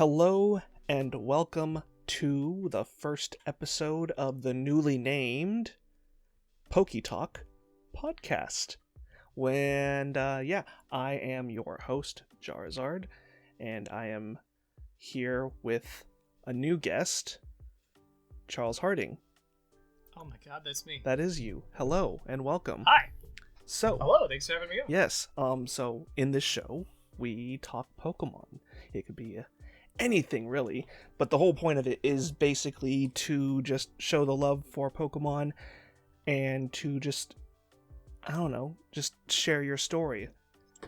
Hello and welcome to the first episode of the newly named PokeTalk podcast. I am your host, Jarzard, and I am here with a new guest, Charles Harding. Oh my god, that's me. That is you. Hello and welcome. Hi. So, hello, thanks for having me on. Yes, so in this show, we talk Pokemon. It could be anything really, but the whole point of it is basically to just show the love for Pokemon and to just, I don't know, just share your story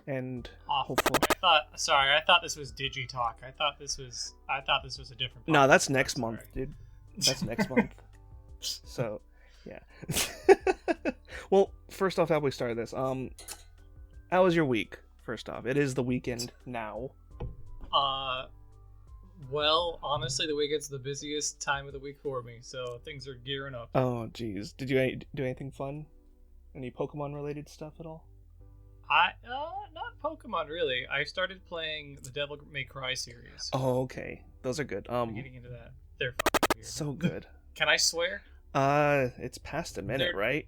and hopefully. I thought this was Digitalk. I thought this was a different podcast. No, that's next month, dude. That's next month. So, yeah. Well, first off, how we started this? How was your week? First off, it is the weekend now. Well, honestly, the weekend's the busiest time of the week for me, so things are gearing up. Oh, jeez. Did you do anything fun? Any Pokemon-related stuff at all? Not Pokemon, really. I started playing the Devil May Cry series. Oh, okay. Those are good. I'm getting into that. They're fucking weird. So good. Can I swear? It's past a minute, right?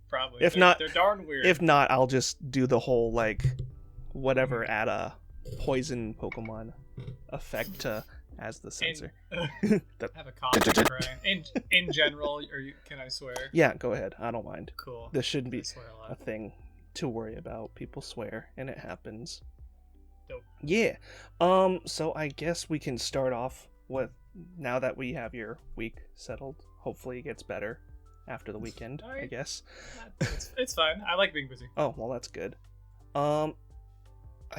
Probably. If not, they're darn weird. If not, I'll just do the whole, whatever, add a poison Pokemon effect as the censor. I have a comment. In general, can I swear? Yeah, go ahead. I don't mind. Cool. This shouldn't be a thing to worry about. People swear, and it happens. Dope. Yeah. So I guess we can start off with, now that we have your week settled, hopefully it gets better after the weekend, right. I guess. It's fine. I like being busy. Oh, well, that's good. I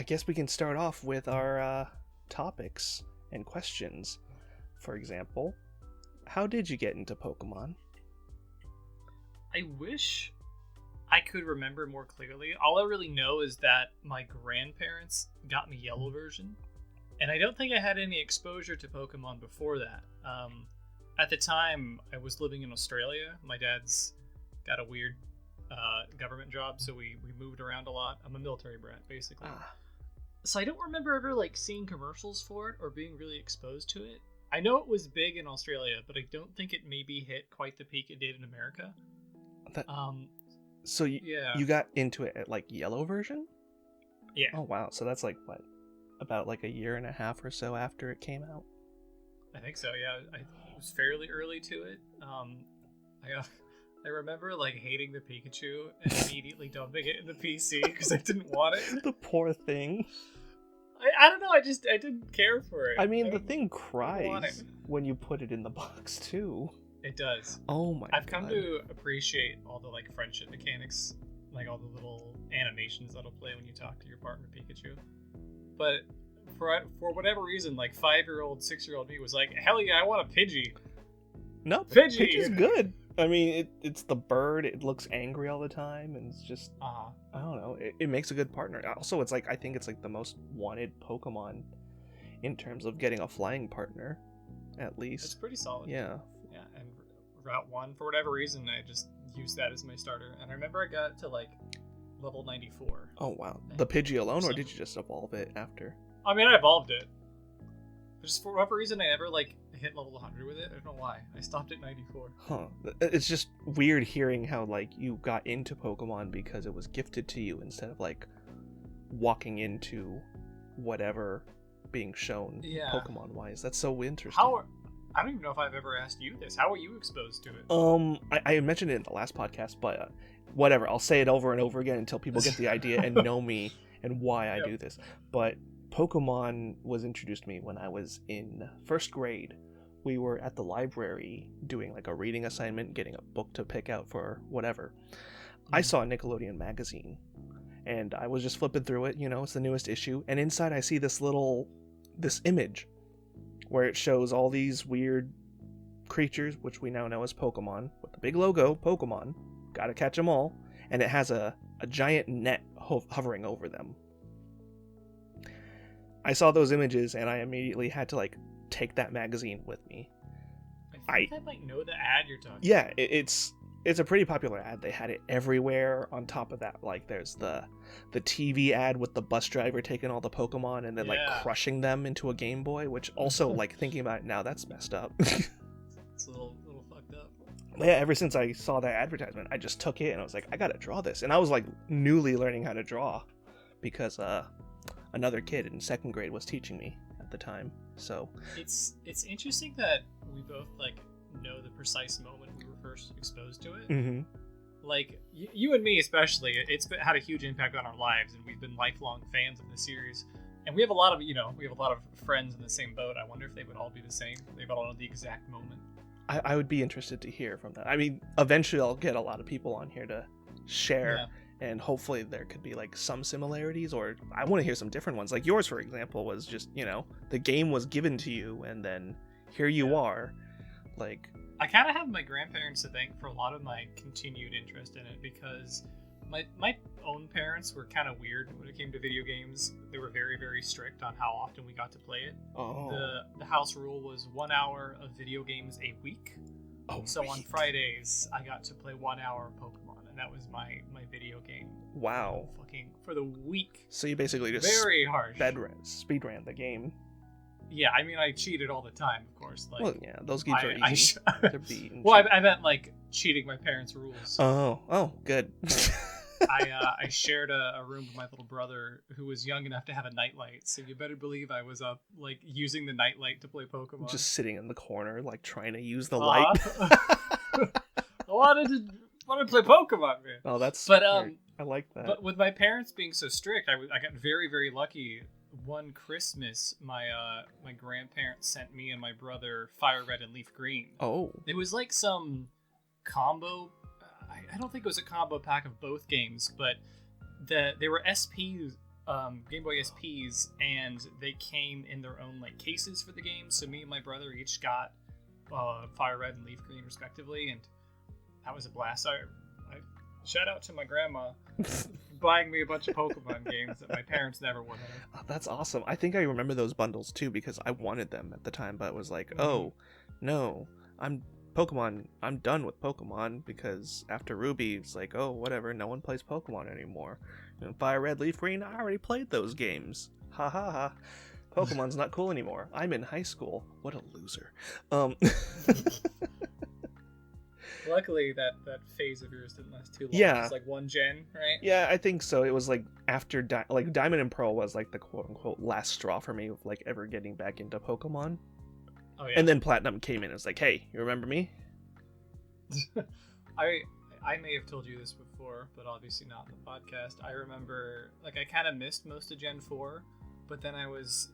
guess we can start off with our topics and questions. For example, how did you get into Pokemon? I wish I could remember more clearly. All I really know is that my grandparents got me Yellow version, and I don't think I had any exposure to Pokemon before that. At the time, I was living in Australia. My dad's got a weird government job, so we moved around a lot. I'm a military brat, basically. So I don't remember ever seeing commercials for it or being really exposed to it. I know it was big in Australia, but I don't think it maybe hit quite the peak it did in America. So you got into it at Yellow version? Yeah. Oh wow, so that's what? About a year and a half or so after it came out? I think so, yeah. I was fairly early to it. I remember hating the Pikachu and immediately dumping it in the PC because I didn't want it. The poor thing. I don't know, I didn't care for it. I mean, the thing cries when you put it in the box too. It does. Oh my god. I've come to appreciate all the friendship mechanics, all the little animations that'll play when you talk to your partner Pikachu. But for whatever reason, 5-year-old, 6-year-old me was like, hell yeah, I want a Pidgey. No, Pidgey! Pidgey's good. I mean, it's the bird. It looks angry all the time, and it's just I don't know. It makes a good partner. Also, it's I think it's the most wanted Pokemon in terms of getting a flying partner, at least. It's pretty solid. Yeah. Yeah, and Route 1, for whatever reason, I just used that as my starter. And I remember I got to level 94. Oh wow, the Pidgey alone, or did you just evolve it after? I mean, I evolved it. Just for whatever reason, I never hit level 100 with it. I don't know why. I stopped at 94. Huh. It's just weird hearing how you got into Pokemon because it was gifted to you instead of walking into whatever being shown Pokemon wise. That's so interesting. I don't even know if I've ever asked you this. How were you exposed to it? I mentioned it in the last podcast, but whatever. I'll say it over and over again until people get the idea and know me and why I do this. But Pokemon was introduced to me when I was in first grade. We were at the library doing a reading assignment, getting a book to pick out for whatever. I saw a Nickelodeon magazine, and I was just flipping through it. It's the newest issue, and inside I see this image where it shows all these weird creatures, which we now know as Pokemon, with the big logo, Pokemon, gotta catch them all, and it has a giant net hovering over them. I saw those images, and I immediately had to take that magazine with me. I think I might know the ad you're talking about. Yeah, it's it's a pretty popular ad. They had it everywhere. On top of that, like there's the TV ad with the bus driver taking all the Pokemon and then like crushing them into a Game Boy, which also like thinking about it now, that's messed up. It's a little fucked up. Yeah, ever since I saw that advertisement, I just took it and I was like, I gotta draw this. And I was like newly learning how to draw because another kid in 2nd grade was teaching me at the time. So it's interesting that we both like know the precise moment we were first exposed to it. Mm-hmm. Like you and me especially, it's had a huge impact on our lives, and we've been lifelong fans of the series. And we have a lot of friends in the same boat. I wonder if they would all be the same. They would all know the exact moment. I would be interested to hear from that. I mean, eventually I'll get a lot of people on here to share, and hopefully there could be like some similarities, or I want to hear some different ones. Like yours, for example, was just, the game was given to you and then here you are. Like, I kind of have my grandparents to thank for a lot of my continued interest in it, because my own parents were kind of weird when it came to video games. They were very, very strict on how often we got to play it. Oh. The house rule was 1 hour of video games a week. Oh, so on Fridays, I got to play 1 hour of Pokemon, and that was my video game. Wow. Fucking for the week. So you basically just very harsh speed ran the game. Yeah, I mean, I cheated all the time, of course. Like, well, yeah, those games are easy. They're beaten. Well, I meant like cheating my parents' rules. Oh, good. I shared a room with my little brother who was young enough to have a nightlight, so you better believe I was up like using the nightlight to play Pokemon. Just sitting in the corner, like trying to use the light. I wanted to play Pokemon, man. Oh, that's but I like that. But with my parents being so strict, I got very, very lucky. One Christmas, my grandparents sent me and my brother Fire Red and Leaf Green. Oh. It was like some combo. I don't think it was a combo pack of both games, but they were SPs, Game Boy SPs, and they came in their own like cases for the game. So me and my brother each got Fire Red and Leaf Green respectively, and that was a blast. I shout out to my grandma buying me a bunch of Pokemon games that my parents never would have. Oh, that's awesome. I think I remember those bundles too because I wanted them at the time, but it was like, oh no, I'm done with Pokemon, because after Ruby it's like, oh whatever, no one plays Pokemon anymore. Fire Red, Leaf Green, I already played those games. Ha ha ha. Pokemon's not cool anymore. I'm in high school. What a loser. Luckily, that phase of yours didn't last too long. Yeah. It's like one gen, right? Yeah, I think so. It was like after Diamond and Pearl was like the quote-unquote last straw for me of like ever getting back into Pokemon. Oh, yeah. And then Platinum came in. It's like, hey, you remember me? I may have told you this before, but obviously not in the podcast. I remember, like, I kind of missed most of Gen 4, but then I was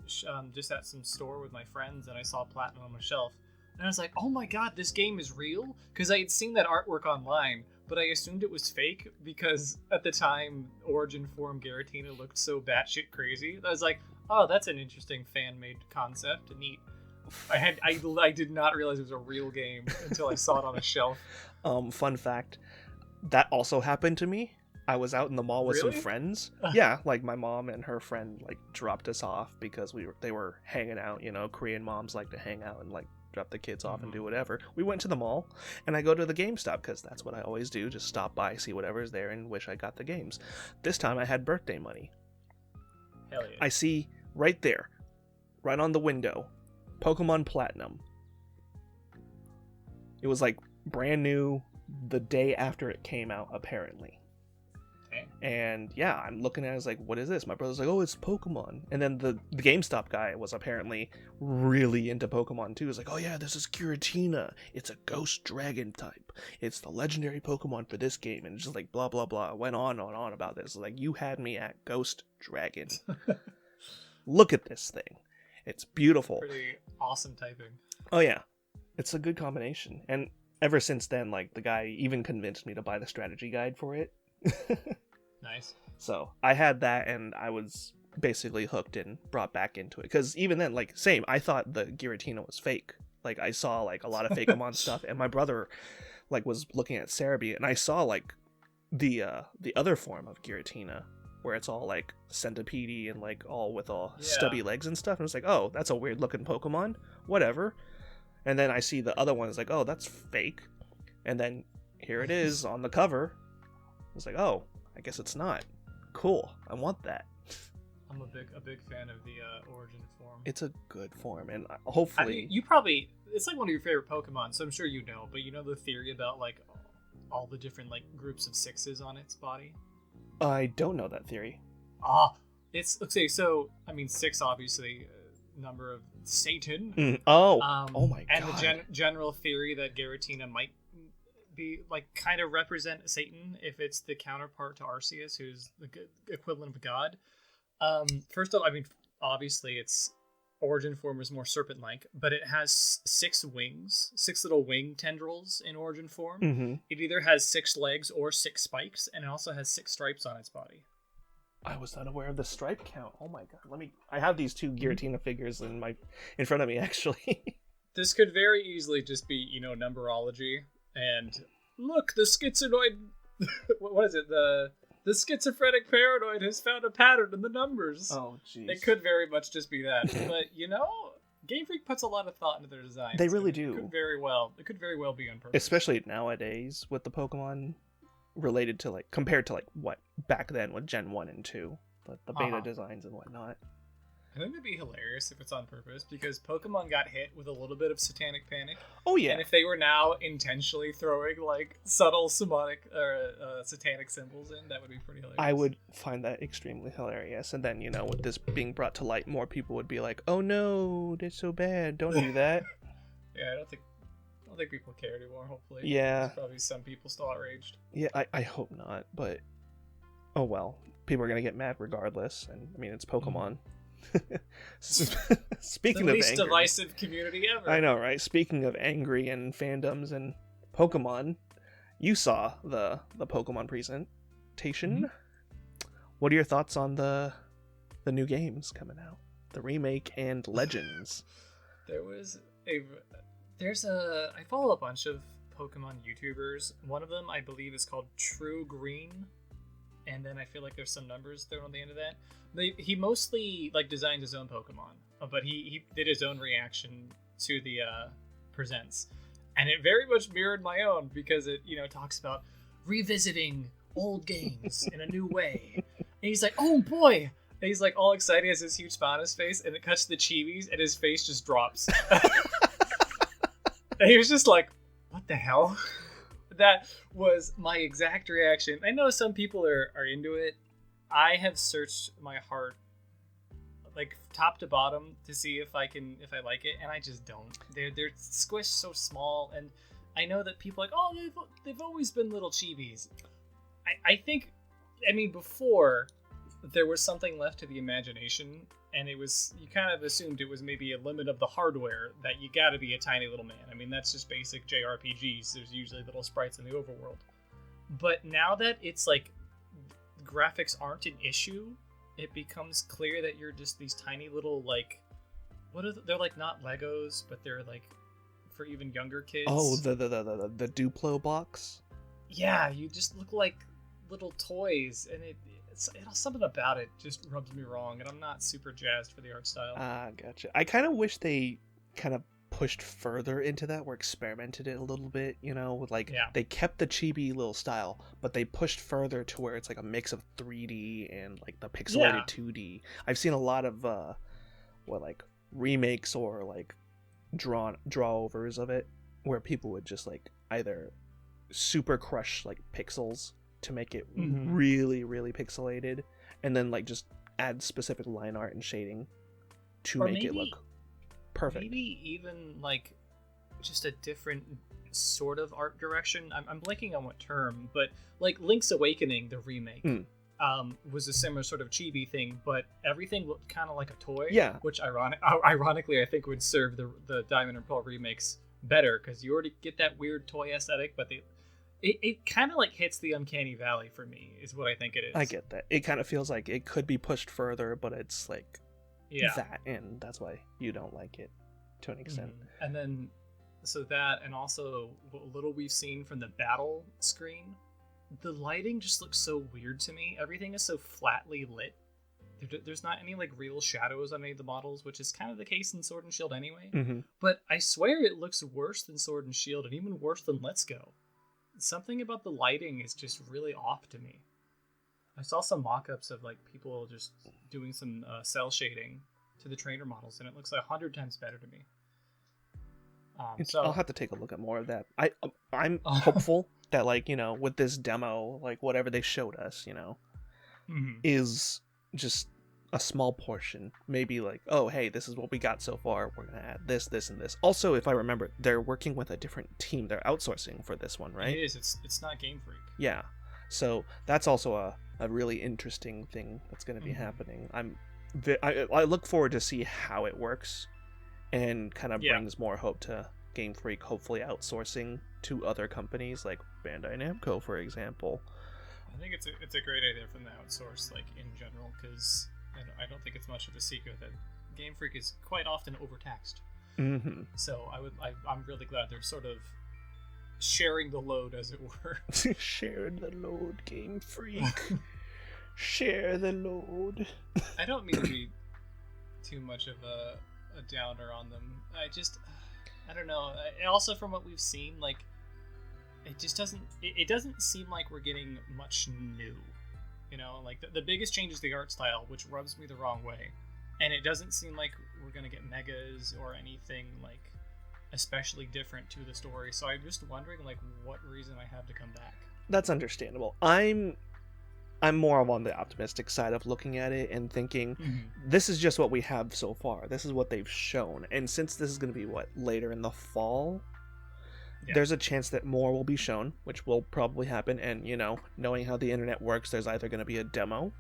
just at some store with my friends, and I saw Platinum on my shelf. And I was like, oh my god, this game is real? Because I had seen that artwork online, but I assumed it was fake, because at the time, Origin Form Giratina looked so batshit crazy. I was like, oh, that's an interesting fan-made concept, neat. I did not realize it was a real game until I saw it on a shelf. Fun fact, that also happened to me. I was out in the mall with some friends. Yeah, like my mom and her friend like dropped us off because they were hanging out. Korean moms like to hang out and like drop the kids off and do whatever. We went to the mall, and I go to the GameStop because that's what I always do. Just stop by, see whatever's there, and wish I got the games. This time I had birthday money. Hell yeah. I see right there, right on the window, Pokemon Platinum. It was like brand new the day after it came out, apparently. Okay. And yeah, I'm looking at it, I was like, what is this? My brother's like, oh, it's Pokemon. And then the GameStop guy was apparently really into Pokemon too. He's like, oh yeah, this is Giratina. It's a ghost dragon type. It's the legendary Pokemon for this game. And it's just like blah, blah, blah. Went on and on about this. Like, you had me at ghost dragon. Look at this thing. It's beautiful. Pretty awesome typing. Oh yeah, it's a good combination. And ever since then, like, the guy even convinced me to buy the strategy guide for it. Nice. So I had that, and I was basically hooked and brought back into it. Because even then, like, same, I thought the Giratina was fake. Like, I saw like a lot of Fakeamon stuff, and my brother like was looking at Cerebi, and I saw like the other form of Giratina, where it's all like centipede and like all with all stubby legs and stuff. And it's like, oh, that's a weird looking Pokemon. Whatever. And then I see the other one is like, oh, that's fake. And then here it is on the cover. It's like, oh, I guess it's not. Cool. I want that. I'm a big fan of the origin form. It's a good form, and hopefully you probably, it's like one of your favorite Pokemon, so I'm sure you know. But you know the theory about like all the different like groups of 6s on its body. I don't know that theory. It's okay. So I mean, 6 obviously, number of Satan. Oh my god! And the general theory that Giratina might be like kind of represent Satan if it's the counterpart to Arceus, who's the equivalent of God. First off, I mean, obviously its origin form is more serpent-like, but it has 6 wings, 6 little wing tendrils in origin form. Mm-hmm. It either has 6 legs or 6 spikes, and it also has 6 stripes on its body. I was not aware of the stripe count. Oh my god! I have these 2 Giratina figures in front of me actually. This could very easily just be, numerology. And look, the schizoid. What is it? The schizophrenic paranoid has found a pattern in the numbers. Oh, jeez. It could very much just be that. But Game Freak puts a lot of thought into their designs. They really do. It could very well be on purpose. Especially nowadays with the Pokemon related to compared to what back then with Gen 1 and 2, the beta designs and whatnot. I think it'd be hilarious if it's on purpose, because Pokemon got hit with a little bit of satanic panic. Oh yeah. And if they were now intentionally throwing subtle satanic symbols in, that would be pretty hilarious. I would find that extremely hilarious. And then, with this being brought to light, more people would be like, "Oh no, that's so bad. Don't do that." Yeah, I don't think people care anymore, hopefully. Yeah. There's probably some people still outraged. Yeah, I hope not, but oh well. People are going to get mad regardless, and I mean, it's Pokemon. Speaking the of least angry, divisive community ever. I know, right? Speaking of angry and fandoms and Pokemon, you saw the Pokemon presentation. Mm-hmm. What are your thoughts on the new games coming out, the remake and Legends? I follow a bunch of Pokemon YouTubers. One of them, I believe, is called True Green. And then I feel like there's some numbers thrown on the end of that. He mostly designs his own Pokemon, but he did his own reaction to the presents, and it very much mirrored my own, because it talks about revisiting old games in a new way. And he's like, "Oh boy!" And he's all excited, he has this huge smile on his face, and it cuts to the chibis, and his face just drops. And he was just like, "What the hell?" That was my exact reaction. I know some people are into it. I have searched my heart top to bottom to see if I like it, and I just don't. They're squished so small, and I know that people are like, "Oh, they've always been little chibis." I think, before there was something left to the imagination, and you kind of assumed it was maybe a limit of the hardware, that you gotta be a tiny little man. That's just basic JRPGs. There's usually little sprites in the overworld. But now that it's graphics aren't an issue, it becomes clear that you're just these tiny little they're not Legos, but they're for even younger kids. Oh, the Duplo box? Yeah, you just look like little toys, and something about it just rubs me wrong, and I'm not super jazzed for the art style. Ah, gotcha. I kind of wish they kind of pushed further into that, or experimented it a little bit, with they kept the chibi little style, but they pushed further to where it's a mix of 3D and the pixelated 2D. I've seen a lot of remakes or draw-overs of it, where people would just either super crush pixels to make it really, really pixelated, and then just add specific line art and shading to make it look perfect. Maybe even just a different sort of art direction. I'm blanking on what term, but Link's Awakening, the remake, was a similar sort of chibi thing, but everything looked kind of like a toy. Yeah. Which ironically, I think would serve the Diamond and Pearl remakes better, because you already get that weird toy aesthetic, but it kind of hits the uncanny valley for me, is what I think it is. I get that. It kind of feels like it could be pushed further, but it's that, and that's why you don't like it to an extent. And then so that, and also what little we've seen from the battle screen, the lighting just looks so weird to me. Everything is so flatly lit. There's not any real shadows on any of the models, which is kind of the case in Sword and Shield anyway. But I swear it looks worse than Sword and Shield, and even worse than Let's Go. something about the lighting is just really off to me. I saw some mock-ups of like people just doing some cell shading to the trainer models, and it looks like 100 times better to me. So I'll have to take a look at more of that. I'm hopeful that, like, you know, with this demo, like whatever they showed us, you know, is just a small portion. Maybe like, oh, hey, this is what we got so far. We're gonna add this, this, and this. Also, if I remember, they're working with a different team. They're outsourcing for this one, right? It is. It's not Game Freak. Yeah. So that's also a really interesting thing that's going to be happening. I look forward to see how it works, and kind of brings more hope to Game Freak, hopefully outsourcing to other companies like Bandai Namco, for example. I think it's a great idea from the outsource, like in general, because I don't think it's much of a secret that Game Freak is quite often overtaxed. Mm-hmm. So I'm really glad they're sort of sharing the load, as it were. Share the load, Game Freak. Share the load. I don't mean to be too much of a downer on them. I don't know. Also, from what we've seen, like, it just doesn't seem like we're getting much new. You know, like the biggest change is the art style, which rubs me the wrong way, and it doesn't seem like we're gonna get megas or anything like especially different to the story. So I'm just wondering, like, what reason I have to come back. That's understandable. I'm more on the optimistic side of looking at it and thinking, this is just what we have so far. This is what they've shown. And since this is going to be, later in the fall, there's a chance that more will be shown, which will probably happen. And, you know, knowing how the internet works, there's either going to be a demo,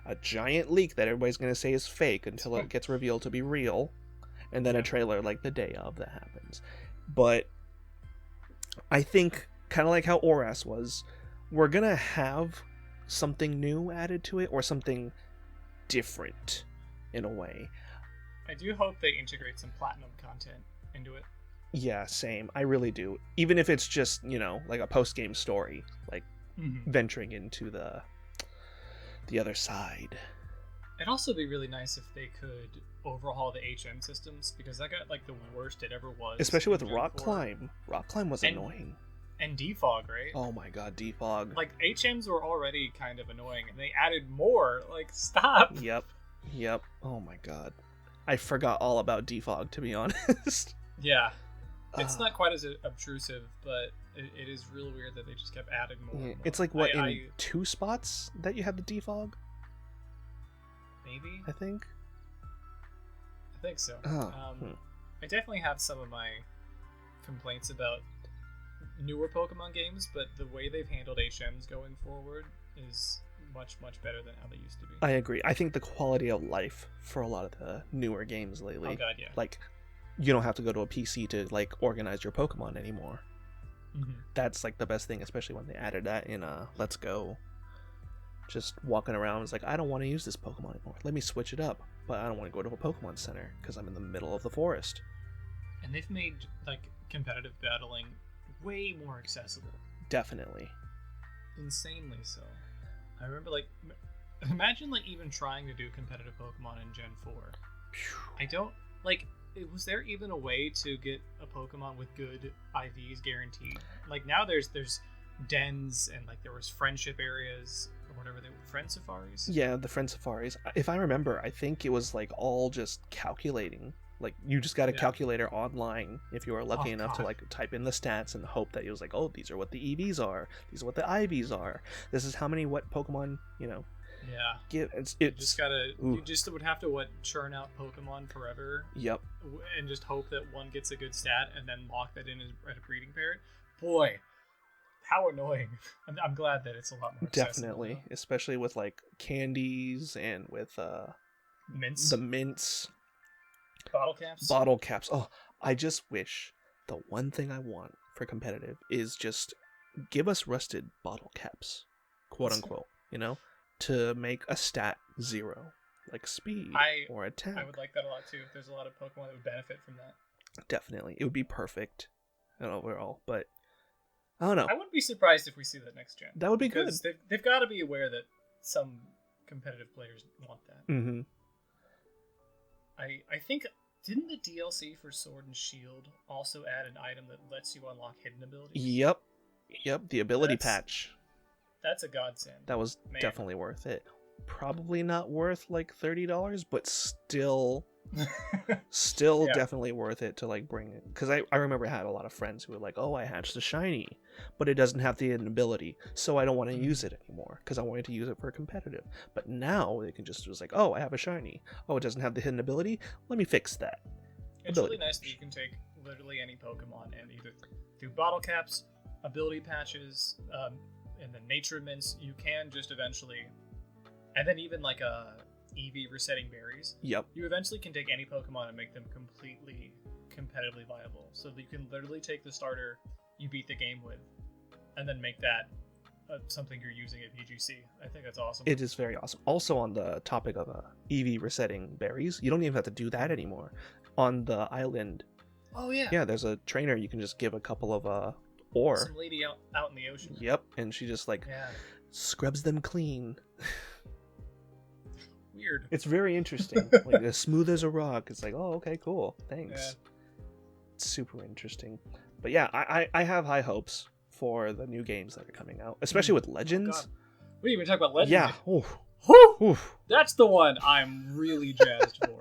a giant leak that everybody's going to say is fake until it gets revealed to be real, and then a trailer like the day of that happens. But I think, kind of like how ORAS was, we're going to have something new added to it, or something different in a way. I do hope they integrate some platinum content into it. Yeah, same. I really do. Even if it's just, you know, like a post-game story, like venturing into the other side. It'd also be really nice if they could overhaul the HM systems, because that got like the worst it ever was. Especially with Rock Climb. Rock Climb was annoying. And defog, right? Oh my god, defog. Like, HMs were already kind of annoying, and they added more. Like, stop! Yep. Oh my god. I forgot all about defog, to be honest. Yeah. It's not quite as obtrusive, but it is real weird that they just kept adding more and more. It's like, in 2 spots that you have the defog? Maybe? I think so. I definitely have some of my complaints about newer Pokemon games, but the way they've handled HMs going forward is much, much better than how they used to be. I agree. I think the quality of life for a lot of the newer games lately, oh god, yeah, like, you don't have to go to a PC to, like, organize your Pokemon anymore. That's like the best thing, especially when they added that in Let's Go. Just walking around, it's like, I don't want to use this Pokemon anymore. Let me switch it up. But I don't want to go to a Pokemon Center because I'm in the middle of the forest. And they've made, like, competitive battling way more accessible. Definitely. Insanely so. I remember, like, imagine, like, even trying to do competitive Pokemon in Gen 4. I don't, like, was there even a way to get a Pokemon with good IVs guaranteed? Like, now there's dens, and, like, there was friendship areas, or whatever they were, friend safaris? Yeah, the friend safaris. If I remember, I think it was, like, all just calculating. Like, you just got a calculator online if you were lucky enough to, like, type in the stats and hope that it was like, oh, these are what the EVs are, these are what the IVs are, this is how many what Pokemon, you know. Yeah. You just would have to churn out Pokemon forever. Yep. And just hope that one gets a good stat and then lock that in at a breeding parrot. Boy, how annoying. I'm glad that it's a lot more accessible. Definitely, especially with, like, candies and with mints. The mints. Bottle caps. Oh, I just wish the one thing I want for competitive is just give us rusted bottle caps, quote unquote, you know, to make a stat 0, like speed or attack. I would like that a lot too. There's a lot of Pokemon that would benefit from that. Definitely. It would be perfect overall, but I don't know. I wouldn't be surprised if we see that next gen. That would be good. They've got to be aware that some competitive players want that. Mm-hmm. I think, didn't the DLC for Sword and Shield also add an item that lets you unlock hidden abilities? Yep. Yep, the ability That's- patch. That's a godsend. That was Man. definitely worth it. Probably not worth like $30, but still Yeah. definitely worth it to like bring it. Because I remember I had a lot of friends who were like, oh, I hatched a shiny, but it doesn't have the hidden ability, so I don't want to use it anymore because I wanted to use it for competitive. But now they can just was like, oh, I have a shiny. Oh, it doesn't have the hidden ability? Let me fix that. It's really nice that you can take literally any Pokemon and either through bottle caps, ability patches, and then nature mints, you can just eventually, and then even like EV resetting berries. Yep. You eventually can take any Pokemon and make them completely competitively viable. So that you can literally take the starter you beat the game with, and then make that something you're using at VGC. I think that's awesome. It is very awesome. Also, on the topic of EV resetting berries, you don't even have to do that anymore. On the island, oh yeah. yeah, there's a trainer you can just give a couple of ore. Some lady out in the ocean. Yep, and she just like scrubs them clean. Weird. It's very interesting. Like as smooth as a rock. It's like, oh, okay, cool, thanks. Yeah. It's super interesting. But yeah, I have high hopes for the new games that are coming out, especially with Legends. We didn't even talk about Legends. Yeah. Oof. Whew! Oof. That's the one I'm really jazzed for.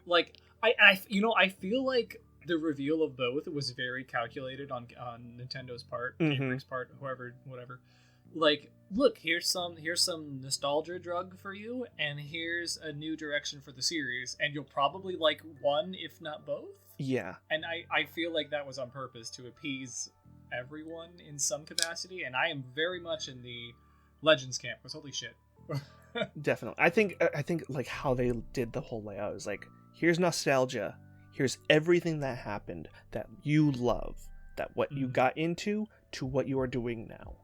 Like I feel like the reveal of both was very calculated on Nintendo's part, Game Freak's part, whatever. Like, look, here's some nostalgia drug for you, and here's a new direction for the series, and you'll probably like one, if not both. Yeah. And I feel like that was on purpose to appease everyone in some capacity, and I am very much in the Legends camp, because holy shit. Definitely. I think like how they did the whole layout is like, here's nostalgia, here's everything that happened that you love, that what you got into to what you are doing now.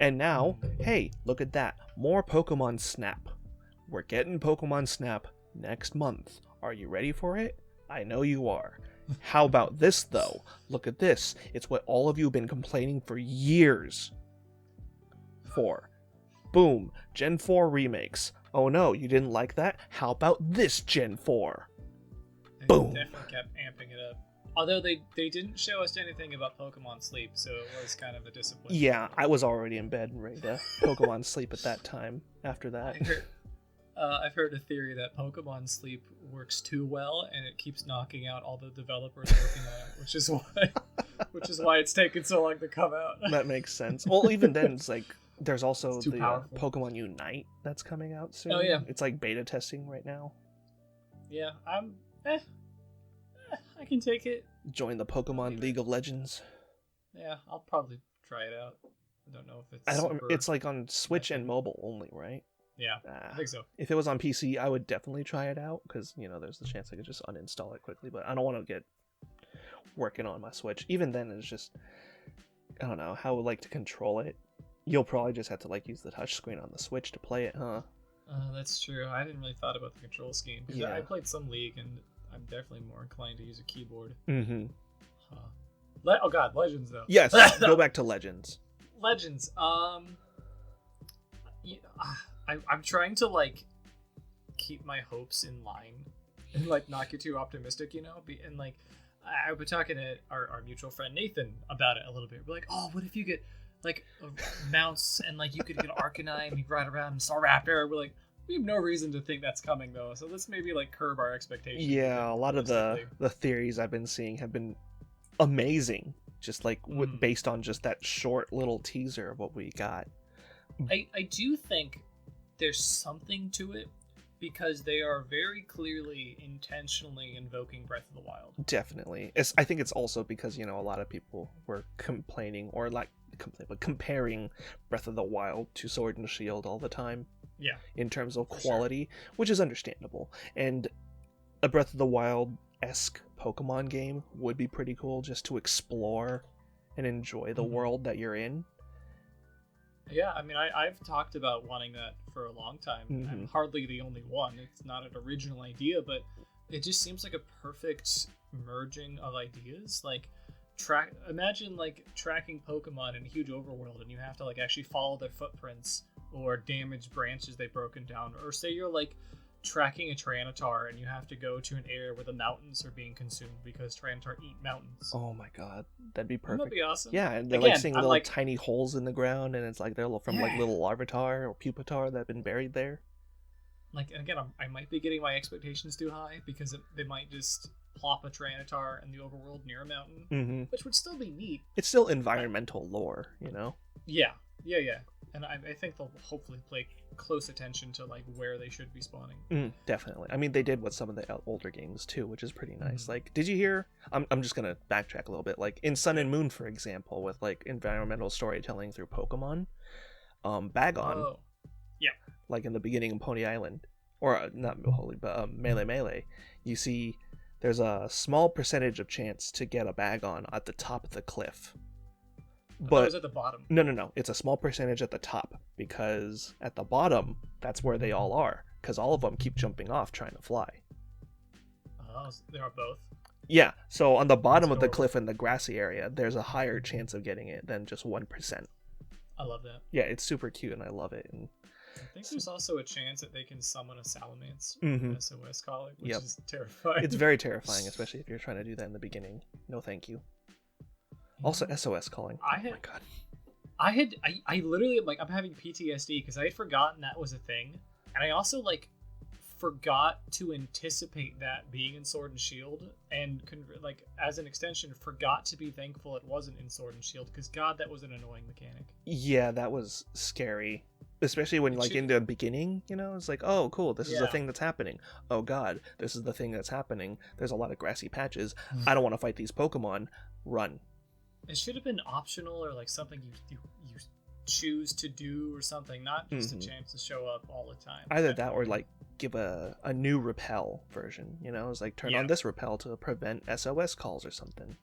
And now, hey, look at that. More Pokemon Snap. We're getting Pokemon Snap next month. Are you ready for it? I know you are. How about this, though? Look at this. It's what all of you have been complaining for years for. Boom. Gen 4 remakes. Oh no, you didn't like that? How about this Gen 4? Boom. They definitely kept amping it up. Although they didn't show us anything about Pokemon Sleep, so it was kind of a disappointment. Yeah, I was already in bed and ready to Pokemon Sleep at that time. After that, I've heard a theory that Pokemon Sleep works too well, and it keeps knocking out all the developers working on it, which is why it's taken so long to come out. That makes sense. Well, even then, it's like there's also the powerful. Pokemon Unite that's coming out soon. Oh yeah, it's like beta testing right now. Yeah, I can take it. Join the Pokemon League of Legends. Yeah, I'll probably try it out. I don't know if it's. It's like on Switch and mobile only, right? Yeah, I think so. If it was on PC, I would definitely try it out because there's the chance I could just uninstall it quickly. But I don't want to get working on my Switch. Even then, it's just I don't know how I would like to control it. You'll probably just have to like use the touchscreen on the Switch to play it, huh? That's true. I didn't really thought about the control scheme because I played some League and I'm definitely more inclined to use a keyboard. Mm-hmm. Oh god, Legends though. Yes, go back to Legends. Legends. I'm trying to like keep my hopes in line and like not get too optimistic, and like I've been talking to our mutual friend Nathan about it a little bit. We're like, oh, what if you get like mounts and like you could get an Arcanine and you ride around and Staraptor? We're like, we have no reason to think that's coming though, so let's maybe like curb our expectations. Yeah, a lot of the theories I've been seeing have been amazing, just like based on just that short little teaser of what we got. I do think there's something to it because they are very clearly intentionally invoking Breath of the Wild. Definitely. I think it's also because, a lot of people were complaining or comparing Breath of the Wild to Sword and Shield all the time. Yeah. In terms of quality, which is understandable. And a Breath of the Wild-esque Pokemon game would be pretty cool just to explore and enjoy the world that you're in. Yeah, I mean, I've talked about wanting that for a long time. I'm hardly the only one. It's not an original idea, but it just seems like a perfect merging of ideas. Like, imagine like tracking Pokemon in a huge overworld, and you have to like actually follow their footprints or damage branches they've broken down. Or say you're like tracking a Tyranitar and you have to go to an area where the mountains are being consumed because Tyranitar eat mountains. Oh my god, that'd be Wouldn't perfect. that be awesome? Yeah, and they're Again, like seeing I'm little like, tiny holes in the ground, and it's like they're from like Yeah. little Larvitar or Pupitar that have been buried there. like again, I might be getting my expectations too high because they might just plop a Tyranitar in the overworld near a mountain, Mm-hmm. which would still be neat. It's still environmental lore, you know. Yeah. And I think they'll hopefully pay close attention to like where they should be spawning. Definitely. I mean, they did with some of the older games too, which is pretty nice. Mhm. Like, did you hear? I'm just gonna backtrack a little bit. Like in Sun and Moon, for example, with like environmental storytelling through Pokemon, Bagon, Oh, like in the beginning of Pony Island, or not Holy, but Melee, you see there's a small percentage of chance to get a Bagon at the top of the cliff. I thought it But was at the bottom. no, it's a small percentage at the top, because at the bottom, that's where they all are, because all of them keep jumping off trying to fly. Oh, so there are both. Yeah, so on the bottom of the adorable. cliff in the grassy area, there's a higher chance of getting it than just 1%. I love that. Yeah, it's super cute and I love it. And I think there's also a chance that they can summon a Salamence, Mhm. SOS calling, which Yep. is terrifying. it's very terrifying, especially if you're trying to do that in the beginning. No thank you. Also, SOS calling. I Oh had- my god. I literally like I'm having PTSD because I had forgotten that was a thing, and I also like forgot to anticipate that being in Sword and Shield, and like as an extension forgot to be thankful it wasn't in Sword and Shield because God, that was an annoying mechanic. Yeah, that was scary. Especially when, It like, should- in the beginning, you know, it's like, oh, cool, this is the Yeah. thing that's happening. Oh, God, this is the thing that's happening. There's a lot of grassy patches. Mm. I don't want to fight these Pokemon. Run. It should have been optional or like something you choose to do or something, not just Mhm. a chance to show up all the time. Either that or, like, give a new repel version, you know? It's like, turn Yeah. on this repel to prevent SOS calls or something.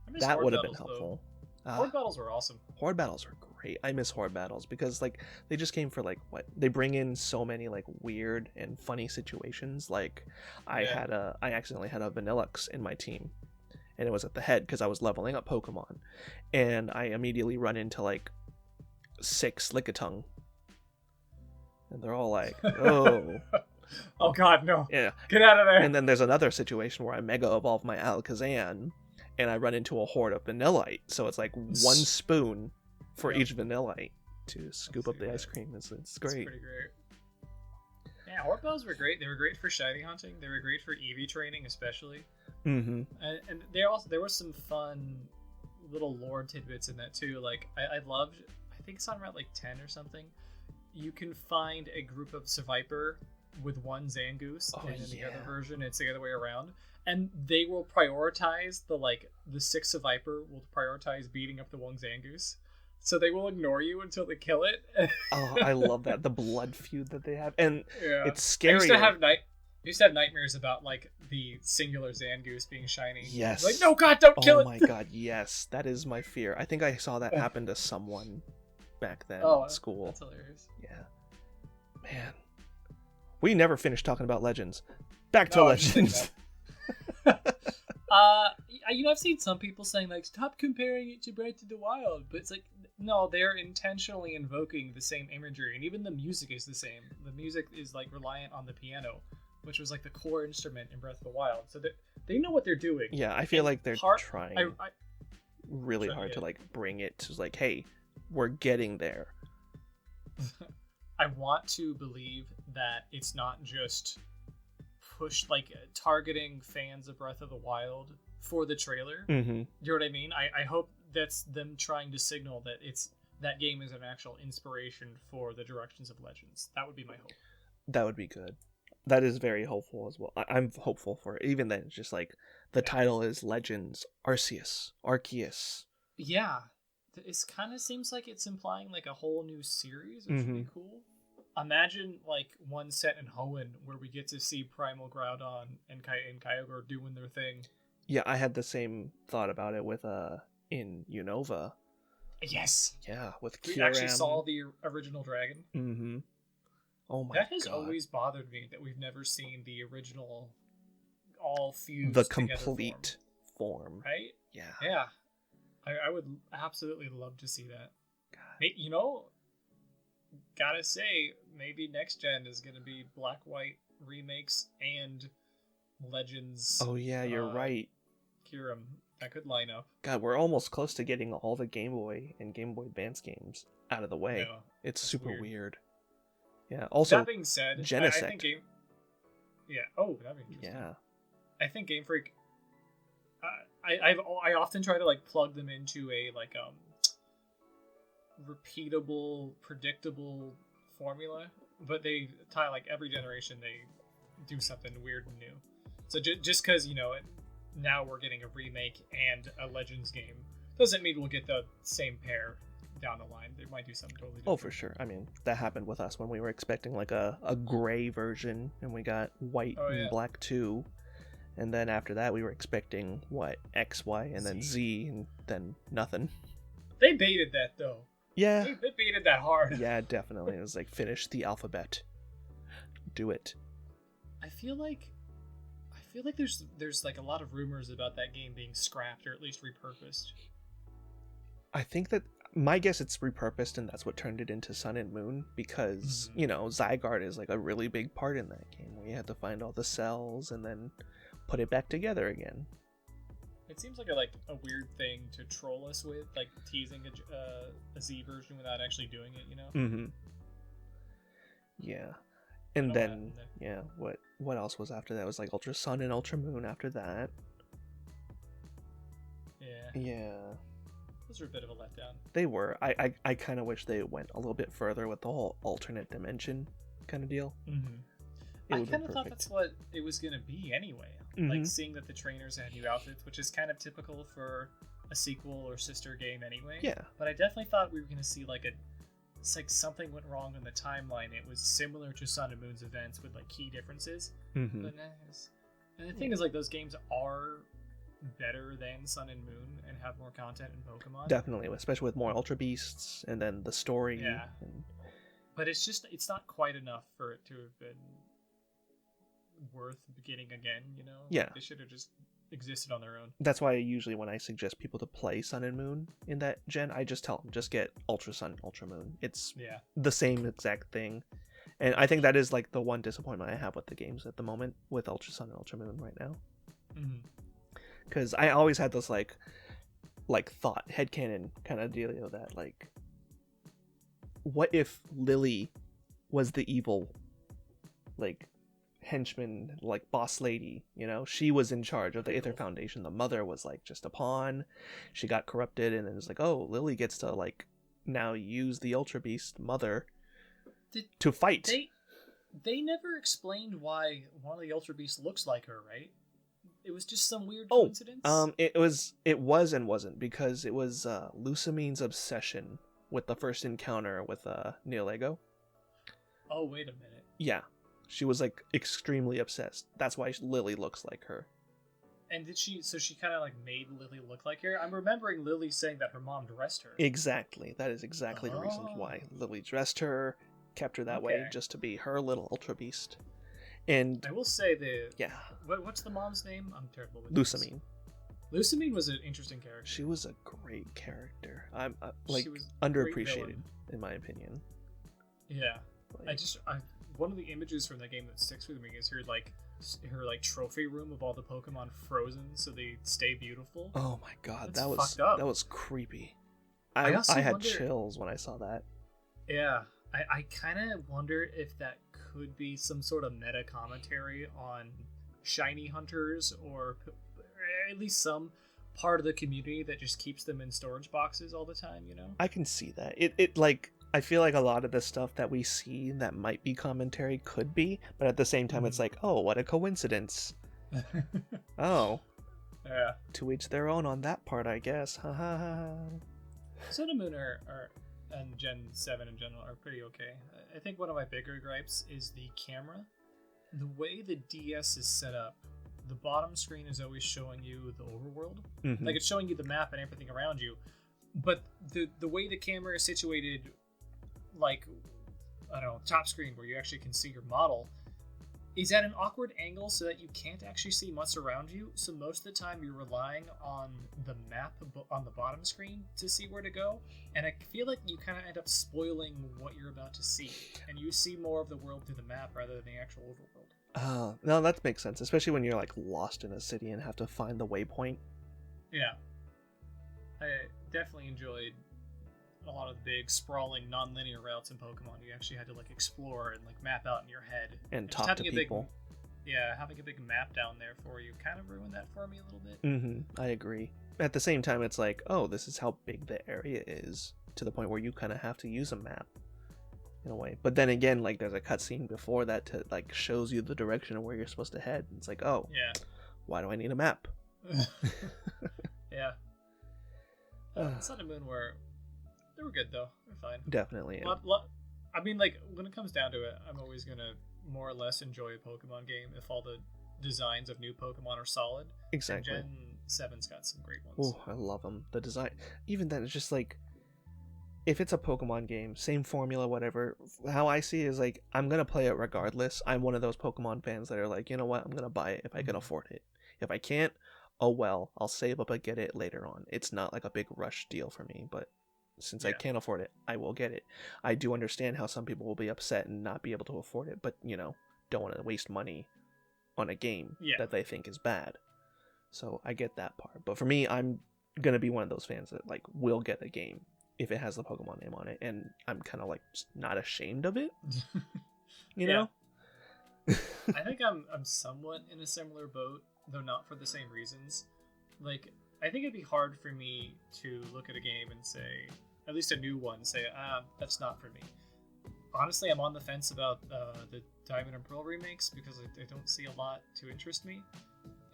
I miss That Horde would have been Battles, though. helpful. Horde Battles were awesome. Horde Battles are great. I miss Horde Battles because, like, they just came for, like, what? They bring in so many, like, weird and funny situations. Like, I accidentally had a Vanillux in my team, and it was at the head because I was leveling up Pokemon, and I immediately run into, like, 6 Lickitung, and they're all like, oh. Oh God, no! Yeah. Get out of there! And then there's another situation where I Mega Evolve my Alakazam, and I run into a horde of Vanillite. So it's like one spoon for Yep. each Vanillite to scoop up the Yeah. ice cream. It's It's great. pretty great. Yeah, Horde Battles were great. They were great for shiny hunting. They were great for EV training, especially. Mm-hmm. And there was some fun little lore tidbits in that too. Like I loved. I think it's on Route like 10 or something. You can find a group of Seviper with one Zangoose, Oh, and in the other yeah. version, it's the other way around. And they will prioritize the 6 Seviper will prioritize beating up the one Zangoose. So they will ignore you until they kill it. Oh, I love that. The blood feud that they have. And Yeah. it's I scary. used to have nightmares about like the singular Zangoose being shiny. Yes. Like, no, God, don't kill Oh it. my god, yes. That is my fear. I think I saw that happen to someone back then Oh, at school. That's hilarious. Yeah. Man. We never finished talking about Legends. Back to No, I just think Legends. I've seen some people saying like, stop comparing it to Breath of the Wild, but it's like, no, they're intentionally invoking the same imagery, and even the music is the same. The music is like reliant on the piano, which was like the core instrument in Breath of the Wild. So they know what they're doing. Yeah, I feel like they're trying I really Trying to hard get to it. like bring it to like, hey, we're getting there. I want to believe that it's not just targeting fans of Breath of the Wild for the trailer. Mm-hmm. You know what I mean? I hope that's them trying to signal that that game is an actual inspiration for the directions of Legends. That would be my hope. That would be good. That is very hopeful as well. I'm hopeful for it. Even then, it's just like the title is Legends Arceus. Yeah, it kind of seems like it's implying like a whole new series, which would be cool. Imagine like one set in Hoenn where we get to see Primal Groudon and Kyogre doing their thing. Yeah, I had the same thought about it with in Unova. Yes, Yeah, with we Kyurem. actually saw the original dragon. Mm-hmm. Oh my god. That has always bothered me that we've never seen the original all fused the together complete form. right? Yeah. Yeah, I would absolutely love to see that. God. Gotta say, maybe next gen is gonna be black, white, remakes and Legends. Oh yeah, you're right. Kyurem. That could line up. God, we're almost close to getting all the Game Boy and Game Boy Advance games out of the way. Yeah, it's that's super weird. Yeah. Also, that being said, I Genesect. think Game. Yeah. Oh, that'd be interesting. Yeah. I think Game Freak. I often try to like plug them into a like repeatable, predictable formula, but they like every generation they do something weird and new. So just because now we're getting a remake and a Legends game doesn't mean we'll get the same pair down the line. They might do something totally different. Oh, for sure. I mean, that happened with us when we were expecting like a gray version, and we got white and black 2. And then after that, we were expecting what, X, Y, and then Z, and then nothing. They baited that though. Yeah. They baited that hard. Yeah, definitely. It was like, finish the alphabet. Do it. I feel like there's like a lot of rumors about that game being scrapped or at least repurposed. I think that my guess it's repurposed, and that's what turned it into Sun and Moon, because Zygarde is like a really big part in that game, where you had to find all the cells and then put it back together again. It seems like a weird thing to troll us with, like teasing a Z version without actually doing it, Mm-hmm. Yeah. And then, yeah, what else was after that? It was like Ultra Sun and Ultra Moon after that. Yeah. Yeah. Those were a bit of a letdown. They were. I kind of wish they went a little bit further with the whole alternate dimension kind of deal. Mm-hmm. I kind of thought that's what it was going to be anyway. Mm-hmm. Like seeing that the trainers had new outfits, which is kind of typical for a sequel or sister game anyway. Yeah. But I definitely thought we were going to see it's like something went wrong in the timeline. It was similar to Sun and Moon's events with like key differences. Mm-hmm. But and the thing is, like, those games are better than Sun and Moon and have more content in Pokemon. Definitely, especially with more Ultra Beasts and then the story. Yeah. But it's not quite enough for it to have been worth beginning again, Yeah. They should have just existed on their own. That's why usually when I suggest people to play Sun and Moon in that gen, I just tell them, just get Ultra Sun, Ultra Moon. It's the same exact thing. And I think that is like the one disappointment I have with the games at the moment with Ultra Sun and Ultra Moon right now. Because I always had this like thought, headcanon kind of dealio that like, what if Lily was the evil like henchman, like boss lady, she was in charge of the Aether Foundation. The mother was like just a pawn. She got corrupted, and then it's like, oh, Lily gets to like now use the Ultra Beast mother to fight. They never explained why one of the Ultra Beasts looks like her, right? It was just some weird coincidence. It was and wasn't, because it was Lucamine's obsession with the first encounter with Neolego. Oh, wait a minute. Yeah. She was like extremely obsessed. That's why Lily looks like her. And she kind of like made Lily look like her? I'm remembering Lily saying that her mom dressed her. Exactly. That is exactly the reason why Lily dressed her, kept her that way, just to be her little Ultra Beast. And I will say what's the mom's name? I'm terrible with Lucamine. Lusamine was an interesting character. She was a great character. I'm like underappreciated in my opinion. Yeah. Like, one of the images from that game that sticks with me is her trophy room of all the Pokemon frozen so they stay beautiful. Oh my god, that was creepy. I had chills when I saw that. Yeah, I kind of wonder if that could be some sort of meta commentary on shiny hunters, or at least some part of the community that just keeps them in storage boxes all the time. I can see that. It like, I feel like a lot of the stuff that we see that might be commentary could be, but at the same time, it's like, oh, what a coincidence. Oh. Yeah. To each their own on that part, I guess. Ha ha ha. Sun and Moon and Gen 7 in general are pretty okay. I think one of my bigger gripes is the camera. The way the DS is set up, the bottom screen is always showing you the overworld. Mm-hmm. Like, it's showing you the map and everything around you. But the way the camera is situated, like, I don't know, top screen where you actually can see your model, is at an awkward angle so that you can't actually see much around you. So most of the time you're relying on the map on the bottom screen to see where to go. And I feel like you kind of end up spoiling what you're about to see. And you see more of the world through the map rather than the actual overworld. Oh, no, that makes sense, especially when you're like lost in a city and have to find the waypoint. Yeah, I definitely enjoyed a lot of the big sprawling non-linear routes in Pokemon. You actually had to like explore and like map out in your head And just talk to having people. having a big map down there for you kind of ruined that for me a little bit. I agree. At the same time, it's like, oh, this is how big the area is, to the point where you kind of have to use a map in a way. But then again, like there's a cutscene before that to like shows you the direction of where you're supposed to head. It's like, oh, Yeah. why do I need a map? Yeah. Sun and Moon they were good though. They're fine. Definitely. I mean, like when it comes down to it, I'm always gonna more or less enjoy a Pokemon game if all the designs of new Pokemon are solid. Exactly. And Gen 7's got some great ones. Oh, I love them. The design, even then, it's just like, if it's a Pokemon game, same formula, whatever. How I see it is like, I'm gonna play it regardless. I'm one of those Pokemon fans that are like, you know what, I'm gonna buy it if I can afford it. If I can't, oh well, I'll save up and get it later on. It's not like a big rush deal for me, but since I can't afford it, I will get it. I do understand how some people will be upset and not be able to afford it, but don't want to waste money on a game that they think is bad. So I get that part. But for me, I'm gonna be one of those fans that like will get a game if it has the Pokemon name on it, and I'm kind of like not ashamed of it. You know? I think I'm somewhat in a similar boat, though not for the same reasons. Like, I think it'd be hard for me to look at a game and say, at least a new one, say, that's not for me. Honestly, I'm on the fence about the Diamond and Pearl remakes because I don't see a lot to interest me,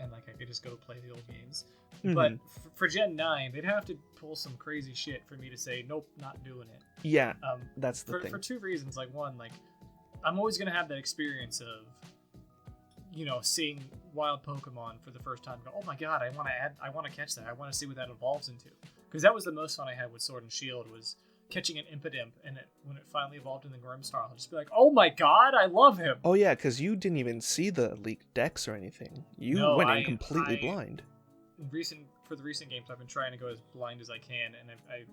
and like I could just go play the old games. Mm-hmm. But for Gen 9, they'd have to pull some crazy shit for me to say, nope, not doing it. Yeah, that's the thing. For two reasons. Like, one, like, I'm always going to have that experience of, seeing wild Pokemon for the first time. Go, oh my god, I want to catch that. I want to see what that evolves into. Because that was the most fun I had with Sword and Shield, was catching an Impidimp, and when it finally evolved in the Grimmsnarl, I'll just be like, oh my god, I love him. Oh yeah, because you didn't even see the leaked decks or anything. You went in completely blind. For the recent games, I've been trying to go as blind as I can, and I'm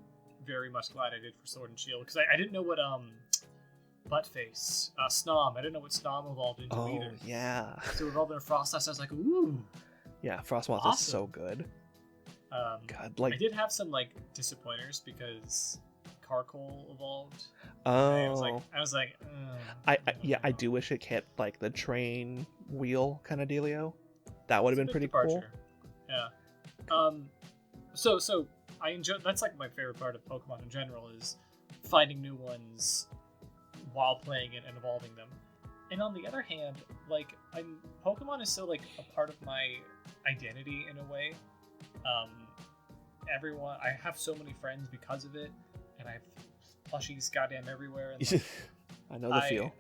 very much glad I did for Sword and Shield, because I didn't know what Buttface, Snom. I didn't know what Snom evolved into either. Oh, yeah. So it evolved into Frostlass. I was like, ooh. Yeah, Frostmoth awesome. Is so good. God, like... I did have some, like, disappointers because Carkol evolved. Oh. I was like, I do wish it kept, like, the train wheel kind of dealio. That would have been pretty cool. Yeah. So I enjoy... That's, like, my favorite part of Pokemon in general, is finding new ones while playing it and evolving them. And on the other hand, like, Pokemon is still like a part of my identity in a way. I have so many friends because of it, and I have plushies goddamn everywhere. And, like, I know the feel.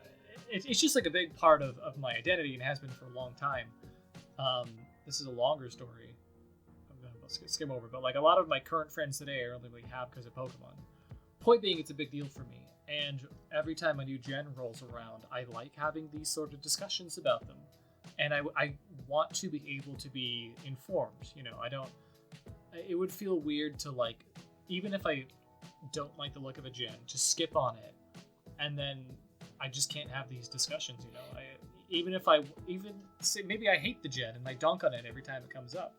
It's just like a big part of my identity, and has been for a long time. This is a longer story. I'm gonna skim over, but like a lot of my current friends today I only really have because of Pokemon. Point being, it's a big deal for me. And every time a new gen rolls around, I like having these sort of discussions about them. And I want to be able to be informed. It would feel weird to, like, even if I don't like the look of a gen, just skip on it. And then I just can't have these discussions, even say maybe I hate the gen and I dunk on it every time it comes up.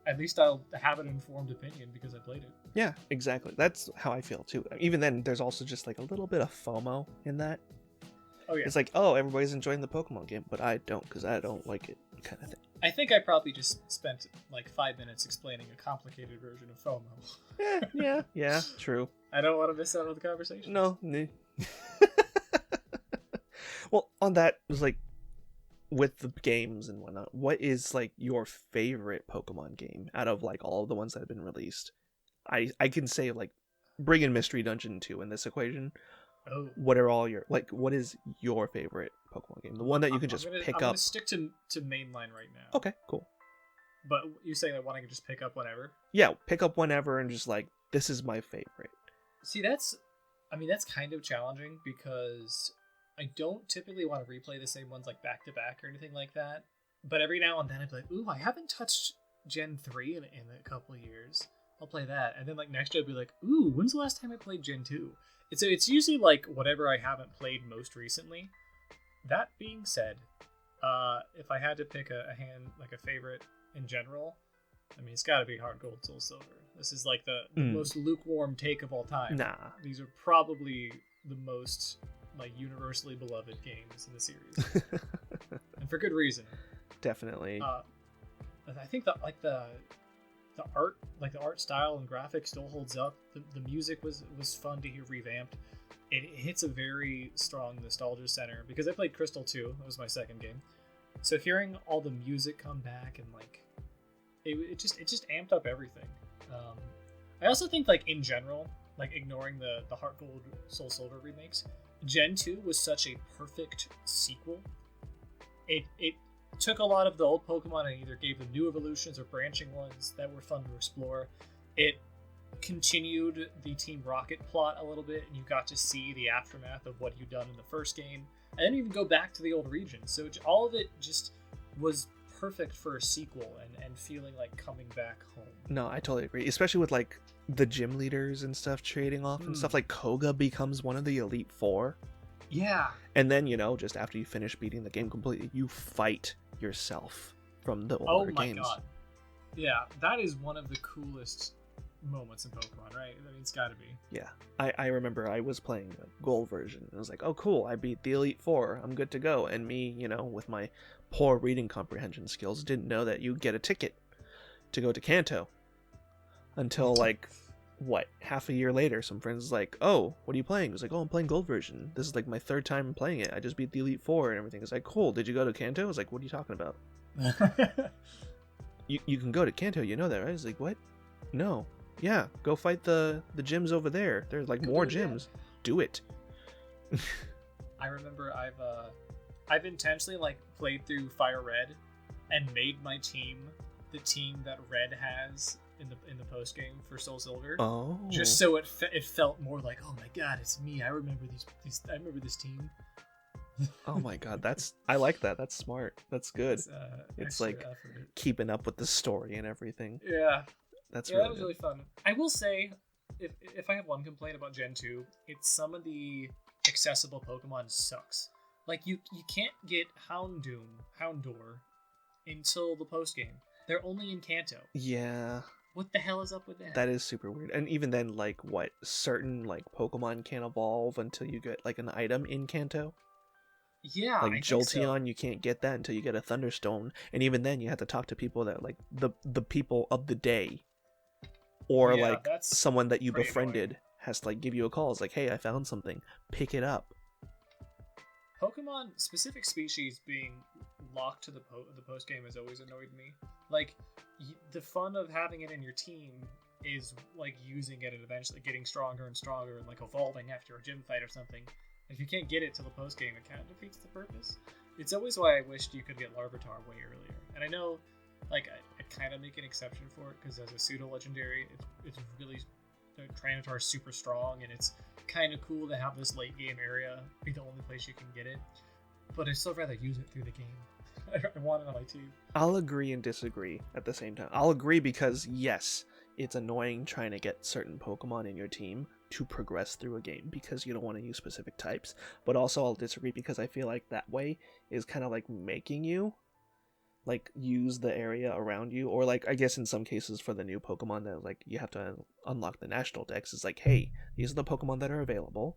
At least I'll have an informed opinion because I played it. Yeah, exactly. That's how I feel too. Even then, there's also just like a little bit of FOMO in that. Oh yeah. It's like, oh, everybody's enjoying the Pokemon game, but I don't because I don't like it, kind of thing. I think I probably just spent like 5 minutes explaining a complicated version of FOMO. Yeah, true. I don't want to miss out on the conversation. No. Well, on that, it was like, with the games and whatnot, what is like your favorite Pokemon game out of like all of the ones that have been released? I can say, like, bring in Mystery Dungeon 2 in this equation. Oh. What is your favorite Pokemon game? The one that you can pick up. I'm gonna stick to mainline right now. Okay, cool. But you saying that one I can just pick up whenever? Yeah, pick up whenever and just like, this is my favorite. See, that's kind of challenging because I don't typically want to replay the same ones like back to back or anything like that. But every now and then I'd be like, ooh, I haven't touched Gen 3 in a couple of years. I'll play that. And then like next year I'd be like, ooh, when's the last time I played Gen 2? It's usually like whatever I haven't played most recently. That being said, If I had to pick a hand, like a favorite in general, I mean, it's got to be Heart Gold, Soul Silver. This is like the most lukewarm take of all time. Nah. These are probably the most like universally beloved games in the series, and for good reason. Definitely. I think the art style and graphics still holds up. The music was fun to hear revamped. It hits a very strong nostalgia center because I played Crystal 2. That was my second game. So hearing all the music come back and like it just amped up everything. I also think like in general, like ignoring the Heart Gold Soul Silver remakes, Gen 2 was such a perfect sequel. It took a lot of the old Pokemon and either gave them new evolutions or branching ones that were fun to explore. It continued the Team Rocket plot a little bit, and you got to see the aftermath of what you'd done in the first game, and then even go back to the old regions. So all of it just was perfect for a sequel and feeling like coming back home. No, I totally agree, especially with like the gym leaders and stuff trading off and stuff. Like Koga becomes one of the Elite Four. Yeah. And then, just after you finish beating the game completely, you fight yourself from the older games. Oh my god. Yeah, that is one of the coolest moments in Pokemon, right? I mean, it's gotta be. Yeah. I remember I was playing the Gold version, and I was like, oh cool, I beat the Elite Four, I'm good to go. And me, with my poor reading comprehension skills, didn't know that you get a ticket to go to Kanto. Until like, half a year later, some friends was like, oh, what are you playing? I was like, oh, I'm playing Gold version. This is like my third time playing it. I just beat the Elite Four and everything. It's like, cool, did you go to Kanto? I was like, what are you talking about? you can go to Kanto, you know that, right? I was like, what? No. Yeah, go fight the gyms over there. There's like more gyms. Do it. I remember I've intentionally like played through Fire Red and made my team the team that Red has in the post game for Soul Silver. Oh. Just so it felt more like, oh my god, it's me. I remember these. I remember this team. Oh my god, I like that. That's smart. That's good. It's like keeping up with the story and everything. Yeah. That was really fun. I will say, if I have one complaint about Gen 2, it's some of the accessible Pokemon sucks. Like you can't get Houndour until the post game. They're only in Kanto. Yeah. What the hell is up with that? That is super weird. And even then, like, certain like Pokemon can't evolve until you get like an item in Kanto. Yeah, like Jolteon, you can't get that until you get a Thunderstone, and even then, you have to talk to people that like the people of the day, or like someone that you befriended has to like give you a call. It's like, hey, I found something, pick it up. Pokemon specific species being locked to the post game has always annoyed me. Like the fun of having it in your team is like using it and eventually getting stronger and stronger and like evolving after a gym fight or something. If you can't get it to the post game, it kind of defeats the purpose. It's always why I wished you could get Larvitar way earlier. And I know, like, I kind of make an exception for it because as a pseudo legendary, it's really Tyranitar is super strong, and it's kind of cool to have this late game area be the only place you can get it. But I'd still rather use it through the game. I want it on my team. I'll agree and disagree at the same time. I'll agree because yes, it's annoying trying to get certain Pokemon in your team to progress through a game because you don't want to use specific types, but also I'll disagree because I feel like that way is kind of like making you like use the area around you, or like I guess in some cases for the new Pokemon that like you have to unlock the national dex, it's like, hey, these are the Pokemon that are available.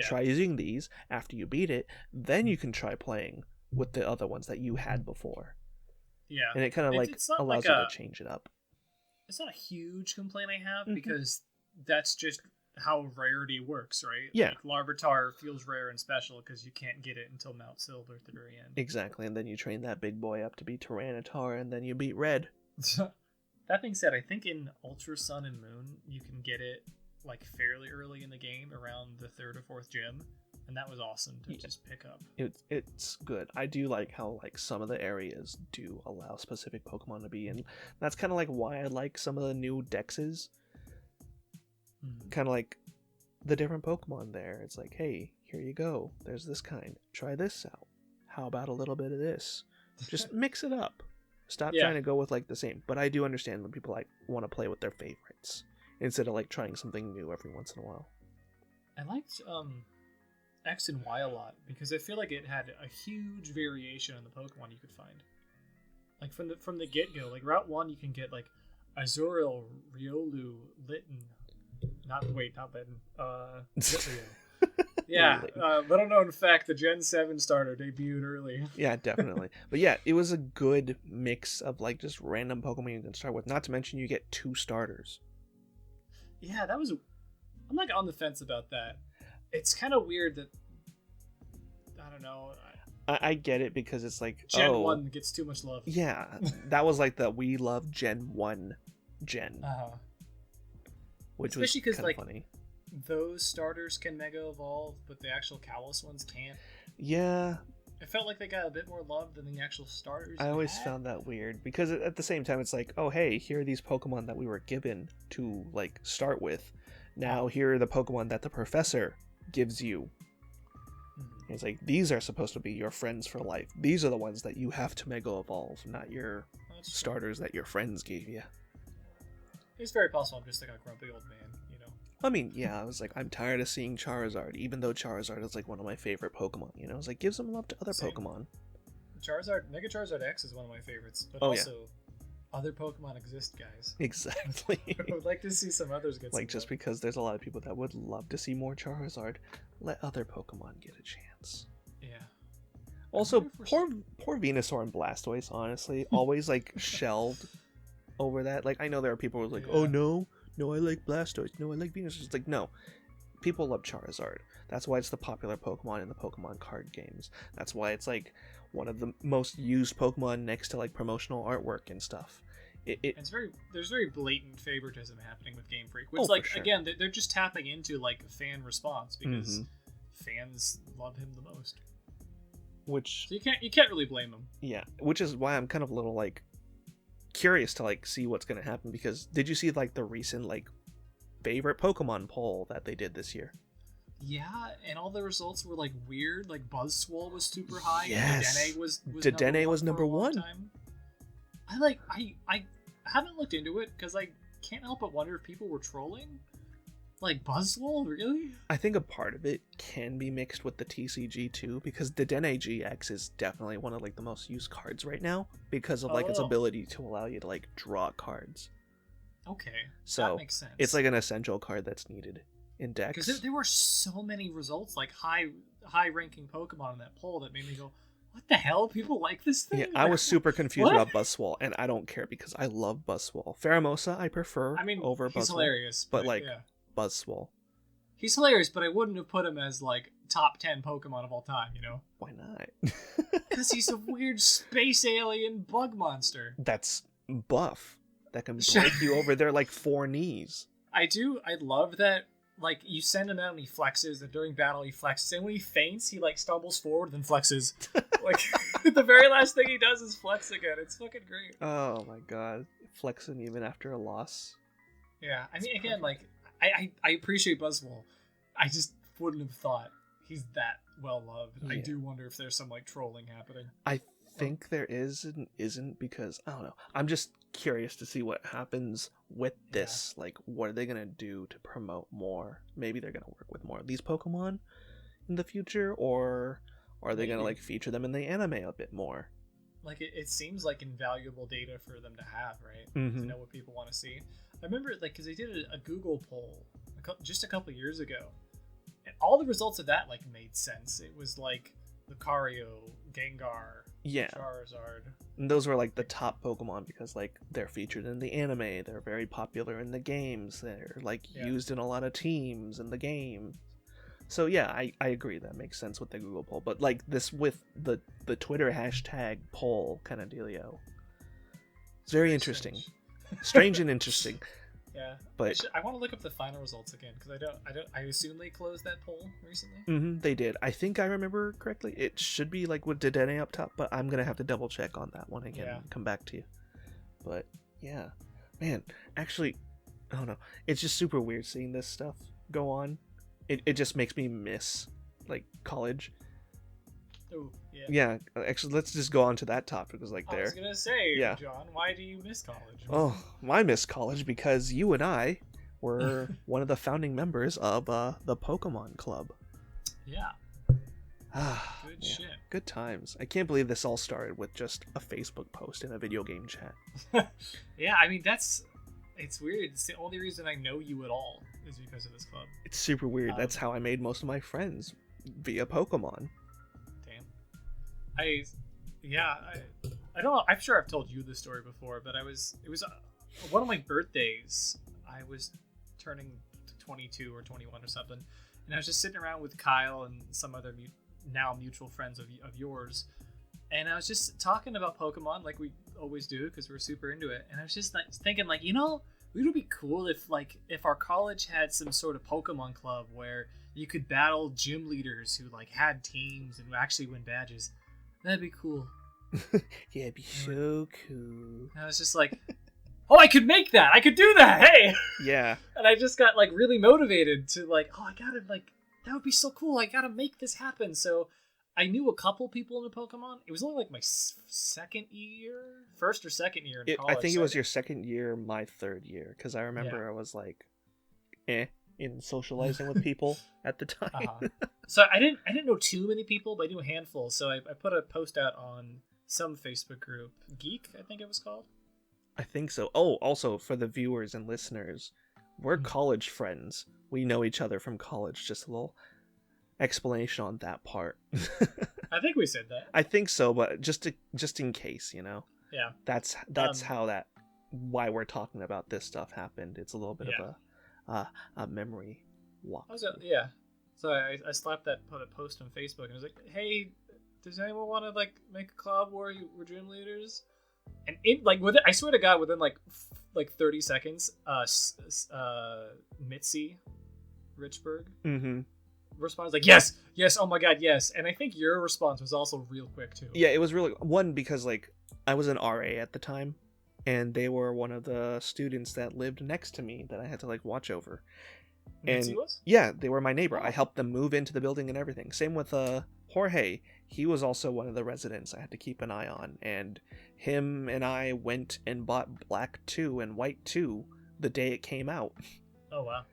Try using these. After you beat it, then you can try playing with the other ones that you had before. Yeah, and it kind of like allows you to change it up. It's not a huge complaint I have because that's just how rarity works, right? Yeah. Like Larvitar feels rare and special because you can't get it until Mount Silver at the very end. Exactly, and then you train that big boy up to be Tyranitar, and then you beat Red. That being said, I think in Ultra Sun and Moon, you can get it like fairly early in the game, around the 3rd or 4th gym, and that was awesome to just pick up. It's good. I do like how like some of the areas do allow specific Pokemon to be in. That's kind of like why I like some of the new dexes. Kind of like the different Pokemon there. It's like, hey, here you go. There's this kind. Try this out. How about a little bit of this? Just mix it up. Stop trying to go with like the same. But I do understand when people like want to play with their favorites instead of like trying something new every once in a while. I X and Y a lot because I feel like it had a huge variation on the Pokemon you could find. Like from the get go, like Route 1, you can get like Azurill, Riolu, Litten. Not Litten. Litleo. Yeah, little known fact: the Gen 7 starter debuted early. Yeah, definitely. But yeah, it was a good mix of like just random Pokemon you can start with. Not to mention you get 2 starters. Yeah, that was. I'm like on the fence about that. It's kind of weird that. I don't know. I get it because it's like Gen 1 gets too much love. Yeah, that was like the we love Gen 1 gen. Which especially was kind of funny. Those starters can Mega Evolve, but the actual Kalos ones can't. Yeah. It felt like they got a bit more love than the actual starters. I always found that weird because at the same time it's like, oh hey, here are these Pokemon that we were given to like start with. Now here are the Pokemon that the professor gives you. It's like, these are supposed to be your friends for life. These are the ones that you have to Mega Evolve, not your starters that your friends gave you. It's very possible I'm just like a grumpy old man, you know? I mean, yeah, I was like, I'm tired of seeing Charizard, even though Charizard is like one of my favorite Pokemon, you know? I was like, give some love to other Pokemon. Mega Charizard X is one of my favorites, but also other Pokemon exist, guys. Exactly. I would like to see some others get like, just because there's a lot of people that would love to see more Charizard, let other Pokemon get a chance. Yeah. Also, poor Venusaur and Blastoise, honestly, always like shelved over that. Like, I know there are people who are like, oh no, I like Blastoise, no, I like Venusaur. It's like, no, people love Charizard. That's why it's the popular Pokemon in the Pokemon card games. That's why it's like one of the most used Pokemon next to like promotional artwork and stuff. There's very blatant favoritism happening with Game Freak, which again, they're just tapping into like fan response because fans love him the most. Which so you can't really blame them. Yeah, which is why I'm kind of a little like curious to like see what's gonna happen, because did you see like the recent like favorite Pokemon poll that they did this year? Yeah, and all the results were like weird. Like Buzzswole was super high. Yes, and Dedenne was number one. I haven't looked into it because I can't help but wonder if people were trolling. Like Buzzwole, really? I think a part of it can be mixed with the TCG too, because Dedenne GX is definitely one of like the most used cards right now because of like its ability to allow you to like draw cards. Okay, so that makes sense. It's like an essential card that's needed in decks. Because there were so many results, like high ranking Pokemon in that poll that made me go, what the hell? People like this thing? Yeah, I was super confused about Buzzwole, and I don't care because I love Buzzwole. Pheromosa I prefer over Buzzwole. He's hilarious. But like, Buzzwole. He's hilarious, but I wouldn't have put him as like top 10 Pokemon of all time, you know? Why not? Because he's a weird space alien bug monster. That's buff. That can break you over their like 4 knees. I love that. Like, you send him out and he flexes, and during battle he flexes, and when he faints, he, like, stumbles forward and flexes. Like, the very last thing he does is flex again. It's fucking great. Oh, my God. Flexing even after a loss. Yeah, I mean, again, like, I appreciate Buzzwole. I just wouldn't have thought he's that well-loved. Yeah. I do wonder if there's some, like, trolling happening. I think there is and isn't, because, I don't know. I'm just curious to see what happens with this. Like, what are they gonna do to promote more? Maybe they're gonna work with more of these Pokemon in the future, or are they gonna like feature them in the anime a bit more? Like, it seems like invaluable data for them to have, right? Mm-hmm. To know what people want to see. I remember, like, because they did a Google poll just a couple years ago, and all the results of that like made sense. It was like Lucario, Gengar, Charizard. And those were like the top Pokemon because like they're featured in the anime, they're very popular in the games, they're like used in a lot of teams in the game. So yeah, I agree, that makes sense with the Google poll. But like this with the Twitter hashtag poll kind of dealio, it's very interesting. Strange and interesting. Yeah, but I want to look up the final results again because I assume they closed that poll recently. Mm-hmm, they did. I think I remember correctly. It should be like with Dedenne up top, but I'm gonna have to double check on that one again and come back to you. But yeah, man, actually, I don't know. It's just super weird seeing this stuff go on. It just makes me miss like college. Oh, yeah. Actually, let's just go on to that topic. Because like I was gonna say, John, why do you miss college? Oh, I miss college because you and I were one of the founding members of the Pokemon Club. Yeah, Good Yeah, shit. good times. I can't believe this all started with just a Facebook post in a video game chat. Yeah, I mean it's weird. It's the only reason I know you at all is because of this club. It's super weird. That's how I made most of my friends, via Pokemon. Damn. I don't know. I'm sure I've told you this story before, but it was one of my birthdays. I was turning 22 or 21 or something, and I was just sitting around with Kyle and some other now mutual friends of yours, and I was just talking about Pokemon like we always do because we're super into it. And I was just like thinking, like, it would be cool if our college had some sort of Pokemon club where you could battle gym leaders who like had teams and actually win badges. That'd be cool. Yeah, it'd be so cool. And I was just like, oh, I could make that. I could do that. Hey. Yeah. And I just got like really motivated to like, oh, I gotta like, that would be so cool. I gotta make this happen. So I knew a couple people in the Pokemon. It was only like my first or second year in college. I think it was your second year, my third year, because I remember I was like, in socializing with people at the time. So I didn't know too many people, but I knew a handful. So I put a post out on some Facebook group, Geek, I think it was called. I think so. Oh, also for the viewers and listeners, we're college friends. We know each other from college. Just a little explanation on that part. I think we said that. I think so, but just in case, Yeah. That's how why we're talking about this stuff happened. It's a little bit of a memory walk. Yeah. So I slapped put a post on Facebook and I was like, hey, does anyone want to like make a club where we're gym leaders? And I swear to God, within like 30 seconds, Mitzi Richburg responds like, yes, oh my God, yes. And I think your response was also real quick too. Yeah, it was really because like I was an RA at the time, and they were one of the students that lived next to me that I had to like watch over. Mitzi was? Yeah, they were my neighbor. I helped them move into the building and everything. Same with Jorge. He was also one of the residents I had to keep an eye on, and him and I went and bought Black 2 and White 2 the day it came out. Oh wow.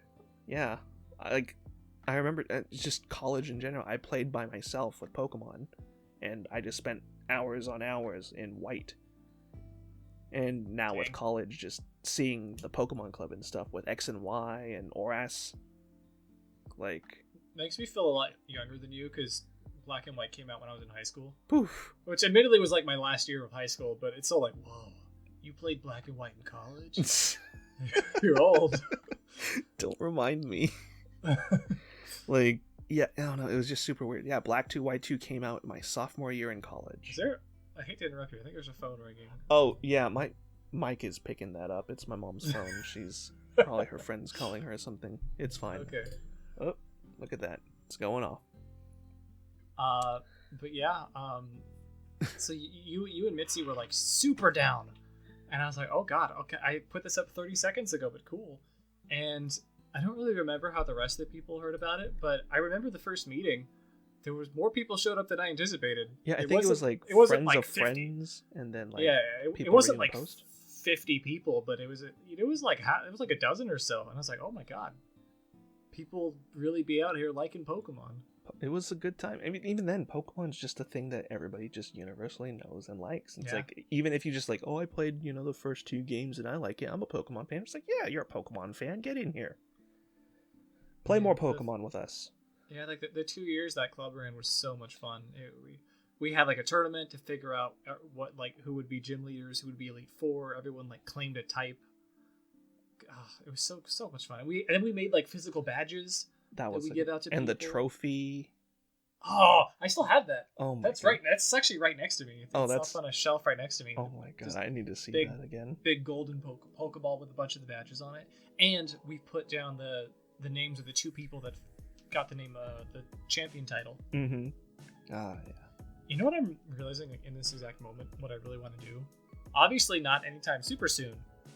Yeah, I remember just college in general. I played by myself with Pokemon, and I just spent hours on hours in White. And now with college, just seeing the Pokemon Club and stuff with X and Y and Oras, like, makes me feel a lot younger than you because Black and White came out when I was in high school. Poof. Which admittedly was like my last year of high school, but it's still like, whoa, you played Black and White in college? You're old. Don't remind me. Like, yeah, I don't know. It was just super weird. Yeah, Black 2, White 2 came out my sophomore year in college. Is there... I hate to interrupt you. I think there's a phone ringing. Oh, yeah, my mic is picking that up. It's my mom's phone. She's probably her friend's calling her or something. It's fine. Okay. Oh, look at that. It's going off. But yeah, so you and Mitzi were like super down. And I was like, oh God, okay. I put this up 30 seconds ago, but cool. And I don't really remember how the rest of the people heard about it, but I remember the first meeting. There was more people showed up than I anticipated. Yeah, I think it was like friends like of 50. Friends, and then like it wasn't like 50 people, but it was like a dozen or so, and I was like, oh my God, people really be out here liking Pokemon. It was a good time. I mean, even then, Pokemon's just a thing that everybody just universally knows and likes. It's like, even if you just like, oh, I played the first 2 games and I like it, I'm a Pokemon fan. It's like, yeah, you're a Pokemon fan. Get in here. Play more Pokemon with us. Yeah, like the 2 years that club ran was so much fun. We had like a tournament to figure out who would be gym leaders, who would be Elite Four. Everyone like claimed a type. It was so much fun. And then we made like physical badges that we give out to people. And the trophy. Oh, I still have that. Oh my That's God. Right. That's actually right next to me. That's on a shelf right next to me. Oh my God, I need to see that again. Big golden Pokeball with a bunch of the badges on it, and we put down the names of the 2 people that got the champion title. Mm-hmm. Yeah. You know what I'm realizing in this exact moment? What I really want to do? Obviously, not anytime super soon,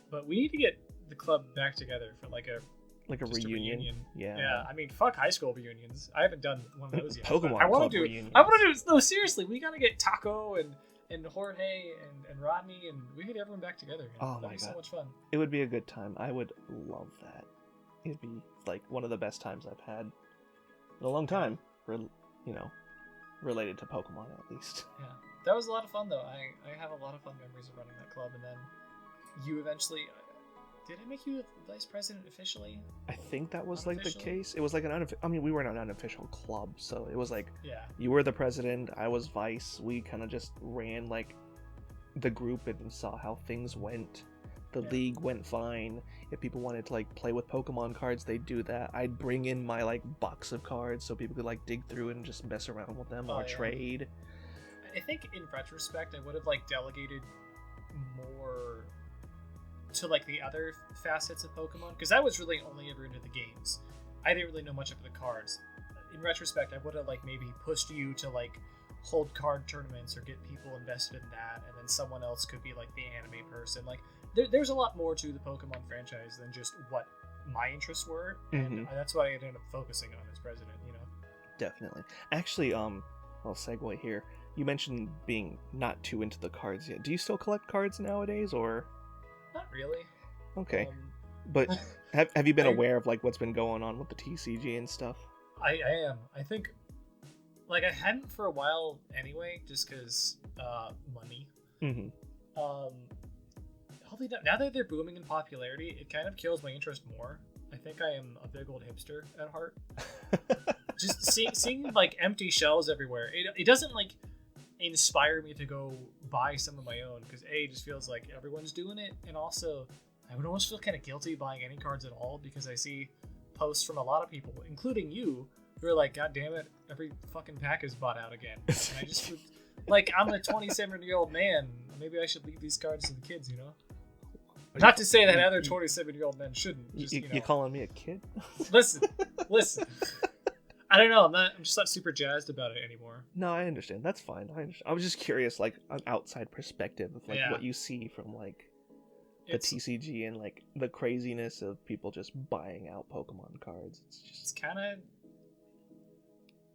but we need to get the club back together for like a reunion. Yeah. I mean, fuck high school reunions. I haven't done one of those yet. Pokemon I want to do reunions. I want to do. No, seriously, we gotta get Taco and Jorge and Rodney, and we get everyone back together. Oh my God, so much fun. It would be a good time. I would love that. It'd be like one of the best times I've had in a long time. For related to Pokemon at least. Yeah, that was a lot of fun though. I have a lot of fun memories of running that club, and then you eventually. Did I make you vice president officially? I think that was like the case. It was like we were in an unofficial club, so it was like you were the president, I was vice. We kind of just ran like the group and saw how things went. The league went fine. If people wanted to like play with Pokemon cards, they'd do that. I'd bring in my like box of cards so people could like dig through and just mess around with them or trade. I think in retrospect, I would have like delegated more to like the other facets of Pokemon, because I was really only ever into the games. I didn't really know much of the cards. In retrospect, I would have like maybe pushed you to like hold card tournaments or get people invested in that, and then someone else could be like the anime person. Like there's a lot more to the Pokemon franchise than just what my interests were, and that's what I ended up focusing on as president. Definitely. Actually, I'll segue here. You mentioned being not too into the cards yet. Do you still collect cards nowadays, or? Not really. Okay. But have you been aware of like what's been going on with the TCG and stuff? I am. I think like I hadn't for a while anyway, just because money. Now that they're booming in popularity, it kind of kills my interest more. I think I am a big old hipster at heart. Just seeing like empty shelves everywhere, it doesn't like inspire me to go buy some of my own, because it just feels like everyone's doing it, and also I would almost feel kind of guilty buying any cards at all, because I see posts from a lot of people, including you, who are like, God damn it, every fucking pack is bought out again. And I just like, I'm a 27-year-old man, maybe I should leave these cards to the kids, Not to say that other 27-year-old men shouldn't. Just, you calling me a kid? Listen. I don't know. I'm just not super jazzed about it anymore. No, I understand. That's fine. I was just curious, like an outside perspective of like what you see from like the TCG and like the craziness of people just buying out Pokemon cards. It's kind of,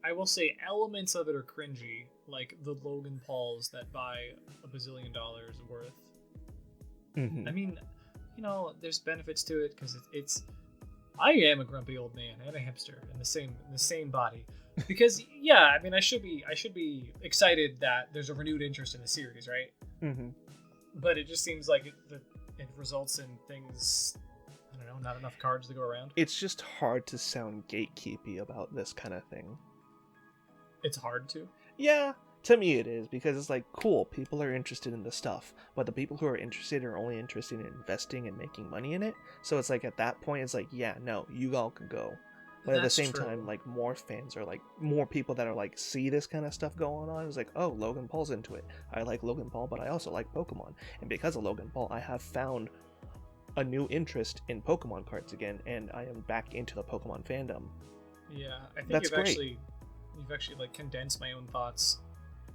I will say, elements of it are cringy, like the Logan Pauls that buy $1 bazillion worth. I mean, there's benefits to it, because it's. I am a grumpy old man and a hipster in the same body, because I mean I should be excited that there's a renewed interest in the series, right? But it just seems like it results in things, I don't know, not enough cards to go around. It's just hard to sound gatekeepy about this kind of thing. It's hard to? Yeah, to me it is, because it's like, cool, people are interested in the stuff, but the people who are interested are only interested in investing and making money in it. So it's like, at that point, it's like, yeah, no, you all can go. But at the same time, like, more fans are like, more people that are like, see this kind of stuff going on. It's like, oh, Logan Paul's into it. I like Logan Paul, but I also like Pokemon. And because of Logan Paul, I have found a new interest in Pokemon cards again, and I am back into the Pokemon fandom. Yeah, I think you've actually like condensed my own thoughts,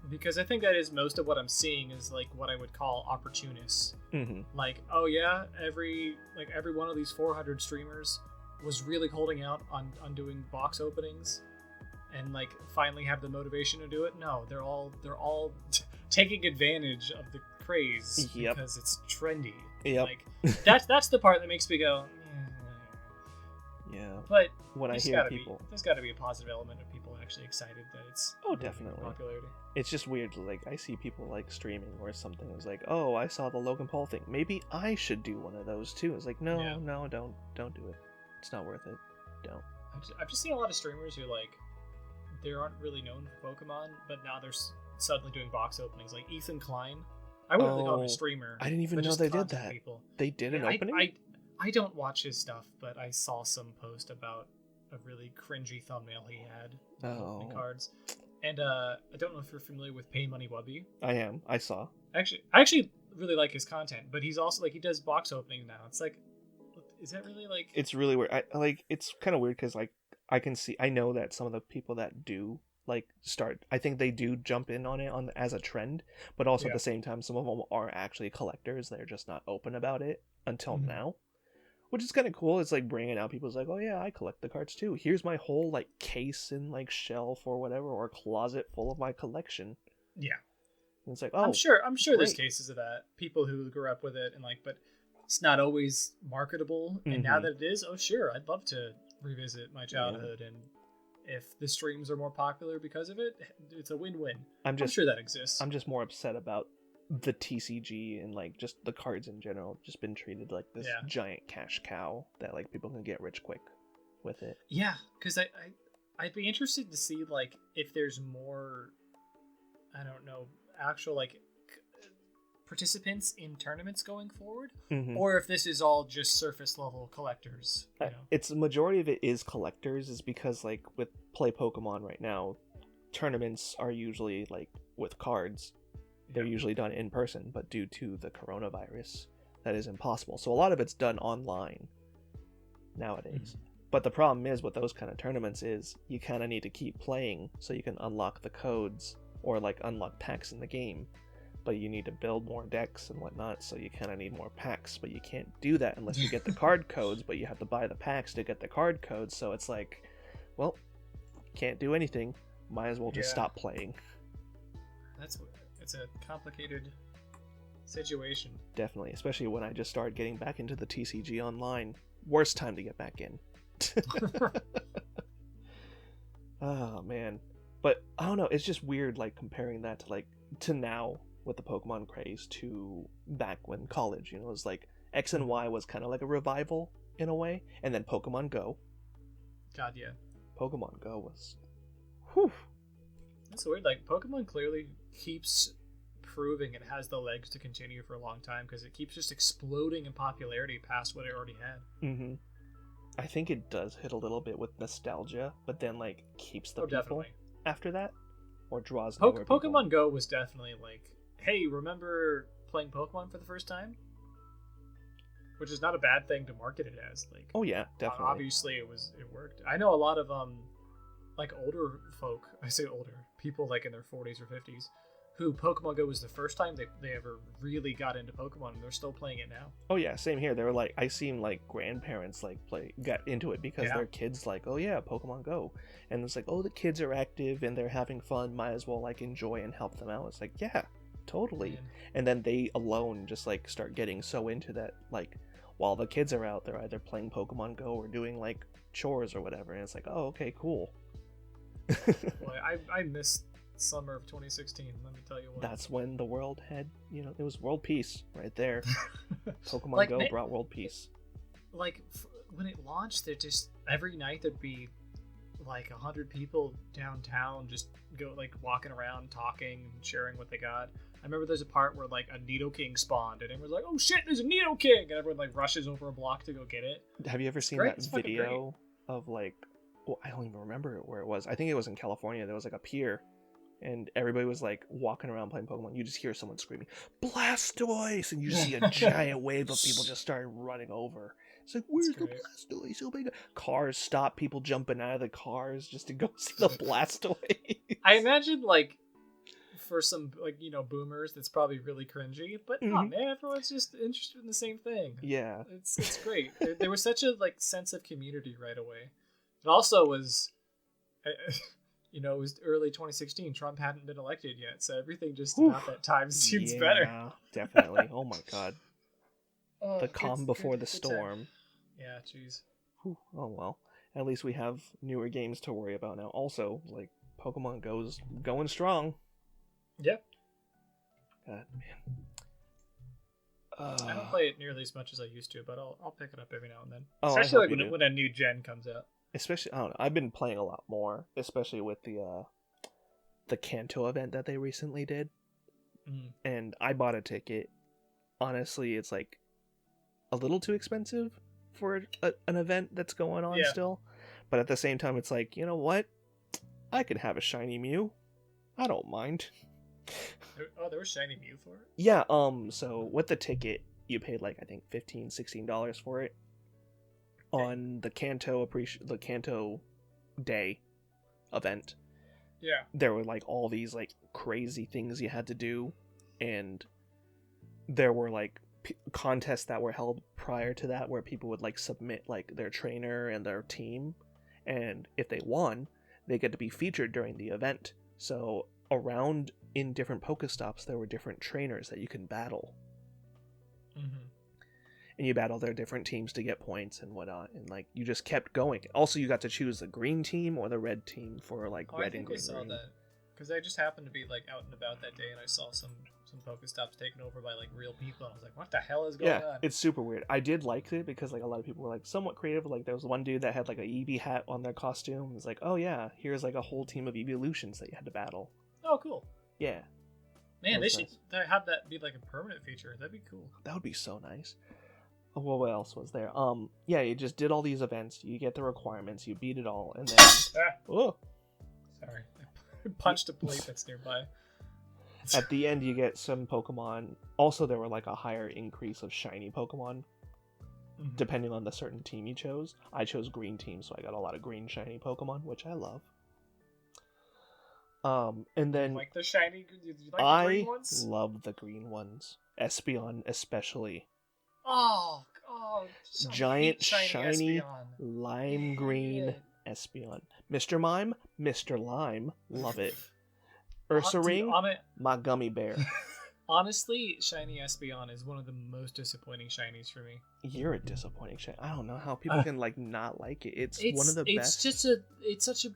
because I think that is most of what I'm seeing is like what I would call opportunists. Like, oh yeah, every one of these 400 streamers was really holding out on doing box openings, and like finally have the motivation to do it. No, they're all taking advantage of the craze because it's trendy. Like that's the part that makes me go. Yeah. But when I hear people, there's got to be a positive element of people actually excited that it's definitely popularity. It's just weird. Like, I see people like streaming or something. It's like, oh, I saw the Logan Paul thing. Maybe I should do one of those too. It's like, no, don't do it. It's not worth it. Don't. I've just seen a lot of streamers who like they aren't really known for Pokemon, but now they're suddenly doing box openings. Like Ethan Klein. I wouldn't really call him a streamer. I didn't even know they did that. People. They did an opening? I don't watch his stuff, but I saw some post about a really cringy thumbnail he had opening cards. And I don't know if you're familiar with Pay Money Wubby. I am. I saw. I actually really like his content, but he's also like, he does box openings now. It's like, is that really like? It's really weird. It's kind of weird because like I know that some of the people that do like start, I think they do jump in on it as a trend, but also at the same time, some of them are actually collectors. They're just not open about it until now. Which is kind of cool. It's like bringing out people's like, oh yeah, I collect the cards too. Here's my whole like case and like shelf or whatever, or closet full of my collection. Yeah. And it's like, oh, I'm sure there's cases of that. People who grew up with it and like, but it's not always marketable. And now that it is, oh sure, I'd love to revisit my childhood and if the streams are more popular because of it, it's a win-win. I'm just sure that exists. I'm just more upset about the TCG and like just the cards in general just been treated like this giant cash cow that like people can get rich quick with it. Yeah, because I'd be interested to see like if there's more, I don't know, actual like participants in tournaments going forward, or if this is all just surface level collectors. You know? It's the majority of it is collectors, is because like with Play Pokemon right now, tournaments are usually like with cards. They're usually done in person, but due to the coronavirus, that is impossible. So a lot of it's done online nowadays. But the problem is with those kind of tournaments is you kind of need to keep playing so you can unlock the codes or like unlock packs in the game. But you need to build more decks and whatnot, so you kind of need more packs. But you can't do that unless you get the card codes, but you have to buy the packs to get the card codes. So it's like, well, can't do anything. Might as well just stop playing. It's a complicated situation. Definitely, especially when I just started getting back into the TCG online. Worst time to get back in. Oh man, but I don't know. It's just weird, like comparing that to now with the Pokemon craze to back when college. You know, it was like X and Y was kind of like a revival in a way, and then Pokemon Go. God, yeah. Pokemon Go was, whew. That's weird. Like Pokemon clearly keeps proving it has the legs to continue for a long time because it keeps just exploding in popularity past what it already had. I think it does hit a little bit with nostalgia, but then like keeps the people definitely. After that, or draws. Pokemon Go was definitely like, hey, remember playing Pokemon for the first time? Which is not a bad thing to market it as. Like, oh yeah, definitely. Obviously, it worked. I know a lot of like older folk. I say older people, like in their 40s or 50s, who Pokemon Go was the first time they ever really got into Pokemon, and they're still playing it now. Oh yeah, same here. They were like, I seen like grandparents like got into it because their kids like, oh yeah, Pokemon Go, and it's like, oh, the kids are active and they're having fun. Might as well like enjoy and help them out. It's like, yeah, totally. Man. And then they alone just like start getting so into that, like while the kids are out, they're either playing Pokemon Go or doing like chores or whatever, and it's like, oh, okay, cool. Well, I missed summer of 2016, let me tell you what. That's when the world had, you know, it was world peace right there. Pokemon Go brought world peace. Like when it launched, it just every night there'd be like 100 people downtown just go like walking around talking and sharing what they got. I remember there's a part where like a Nidoking spawned and everyone's like, oh shit, there's a Nidoking, and everyone like rushes over a block to go get it. Have you ever seen that video of like, well, I don't even remember where it was. I think it was in California. There was like a pier and everybody was like walking around playing Pokemon. You just hear someone screaming Blastoise, and you see a giant wave of people just started running over. It's like, where's the Blastoise? Oh my god! Cars stop, people jumping out of the cars just to go see the Blastoise. I imagine like for some like, you know, boomers that's probably really cringy, but oh man, everyone's just interested in the same thing. Yeah, it's great. There was such a like sense of community right away. It also was you know, it was early 2016. Trump hadn't been elected yet, so everything just about that time seems better. Yeah, definitely. Oh my god. The calm before the storm. Yeah, jeez. Oh well. At least we have newer games to worry about now. Also, like, Pokemon Go's going strong. Yep. God, man. I don't play it nearly as much as I used to, but I'll pick it up every now and then. Oh, especially like when a new gen comes out. Especially, I don't know, I've been playing a lot more, especially with the Kanto event that they recently did. And I bought a ticket. Honestly, it's like a little too expensive for an event that's going on still. But at the same time, it's like, you know what? I could have a shiny Mew. I don't mind. There was shiny Mew for it? Yeah, so with the ticket, you paid like, I think $15, $16 for it. On the Kanto Day event. Yeah. There were like all these like crazy things you had to do, and there were like contests that were held prior to that where people would like submit like their trainer and their team, and if they won, they get to be featured during the event. So around in different Pokestops, there were different trainers that you can battle. and you battle their different teams to get points and whatnot, and like you just kept going. Also, you got to choose the green team or the red team for like red and green. I saw that because I just happened to be like out and about that day, and I saw some Pokestops taken over by like real people, and I was like, what the hell is going on? Yeah, it's super weird. I did like it because like a lot of people were like somewhat creative. Like there was one dude that had like a Eevee hat on their costume. It was like, oh yeah, here's like a whole team of evolutions that you had to battle. Oh, cool. Yeah. Man, they should have that be like a permanent feature. That'd be cool. That would be so nice. Well, what else was there? Yeah, you just did all these events. You get the requirements. You beat it all, and then oh, sorry, I punched a plate that's nearby. At the end, you get some Pokemon. Also, there were like a higher increase of shiny Pokemon, depending on the certain team you chose. I chose green team, so I got a lot of green shiny Pokemon, which I love. And then like the shiny. Did you like the green ones? I love the green ones, Espeon especially. Oh, giant shiny lime green Espeon. Mr. Mime, Mr. Lime, love it. Ursa Ring, my gummy bear. Honestly, shiny Espeon is one of the most disappointing shinies for me. You're a disappointing shiny. I don't know how people can like not like it. It's one of the best. It's such a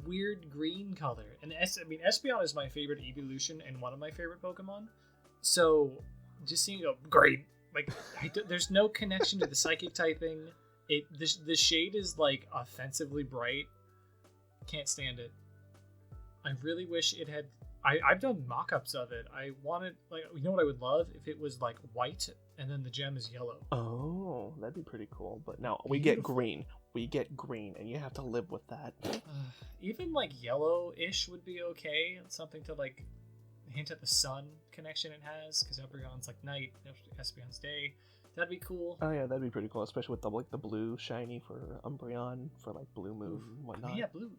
weird green color, and Espeon is my favorite evolution and one of my favorite Pokemon. So just seeing a green, like there's no connection to the psychic typing. The shade is like offensively bright. Can't stand it. I really wish it had. I've done mock-ups of it. I wanted, like, you know what I would love if it was like white and then the gem is yellow. Oh, that'd be pretty cool. But no, we get green. We get green, and you have to live with that. Even like yellow-ish would be okay. Something to like hint at the sun connection it has, because Umbreon's like night, Espeon's day. That'd be cool. Oh yeah, that'd be pretty cool, especially with the blue shiny for Umbreon for like Blue Moon and whatnot. Yeah, blue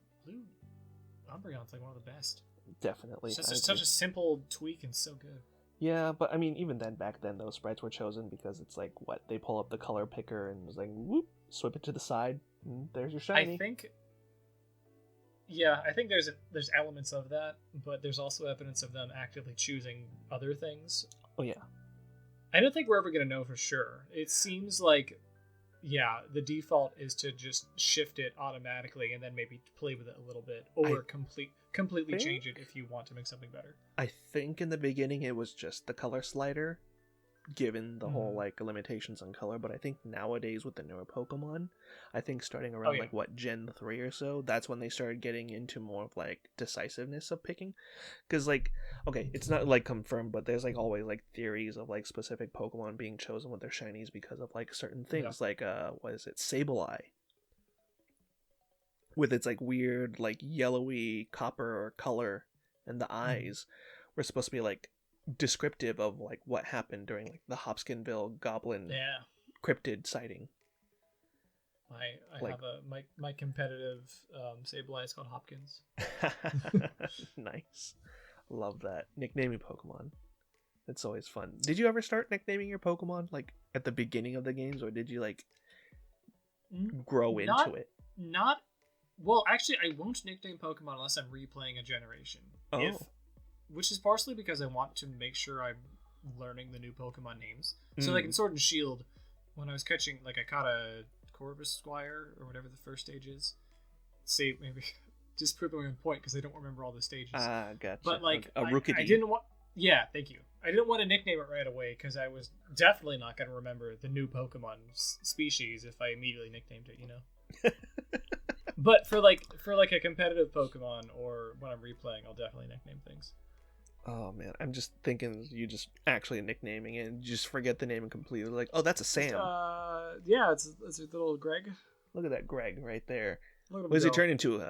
Umbreon's like one of the best. Definitely. It's just such a simple tweak and so good. Yeah, but I mean, even then, back then, those sprites were chosen because it's like, what, they pull up the color picker and was like, whoop, swipe it to the side, and there's your shiny. I think there's elements of that, but there's also evidence of them actively choosing other things. Oh, yeah. I don't think we're ever going to know for sure. It seems like, yeah, the default is to just shift it automatically and then maybe play with it a little bit, or completely change it if you want to make something better. I think in the beginning it was just the color slider, given the whole like limitations on color, but I think nowadays with the newer Pokemon, I think starting around like what Gen 3 or so, that's when they started getting into more of like decisiveness of picking. Because like, okay, it's not like confirmed, but there's like always like theories of like specific Pokemon being chosen with their shinies because of like certain things, like what is it, Sableye, with its like weird like yellowy copper color, and the eyes were supposed to be like descriptive of like what happened during like the Hopkinsville Goblin cryptid sighting. I have my competitive Sableye is called Hopkins. Nice. Love that. Nicknaming Pokemon. It's always fun. Did you ever start nicknaming your Pokemon like at the beginning of the games, or did you like grow into it? Well, actually, I won't nickname Pokemon unless I'm replaying a generation. Which is partially because I want to make sure I'm learning the new Pokemon names. So, like in Sword and Shield, when I was catching, like I caught a Corvus Squire, or whatever the first stage is. See, maybe just proving my point because I don't remember all the stages. Gotcha. But like, a Rookidee. I didn't want. Yeah, thank you. I didn't want to nickname it right away because I was definitely not going to remember the new Pokemon species if I immediately nicknamed it, you know. But for like a competitive Pokemon or when I'm replaying, I'll definitely nickname things. Oh man, I'm just thinking you just actually nicknaming it and you just forget the name completely. Like, oh, that's a Sam. Yeah, it's a little Greg. Look at that Greg right there. What does he turn into?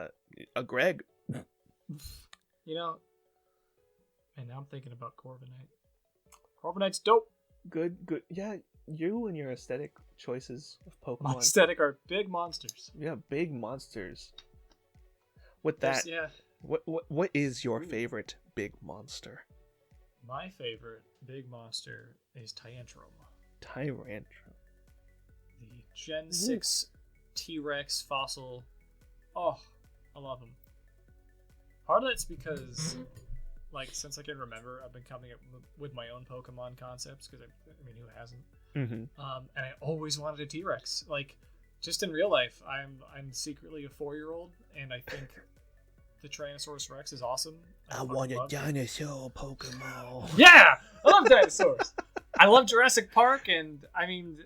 A Greg? You know. And now I'm thinking about Corviknight. Corviknight's dope. Good. Yeah, you and your aesthetic choices of Pokemon. My aesthetic are big monsters. Yeah, big monsters. With that, what is your favorite big monster? My favorite big monster is Tyrantrum. Tyrantrum. The Gen 6 T-Rex fossil. Oh, I love him. Part of that's because, like, since I can remember, I've been coming up with my own Pokemon concepts, because, I mean, who hasn't? And I always wanted a T-Rex. Like, just in real life, I'm secretly a 4-year-old, and I think the Tyrannosaurus Rex is awesome. I want a dinosaur Pokemon. Yeah, I love dinosaurs. I love Jurassic Park, and I mean,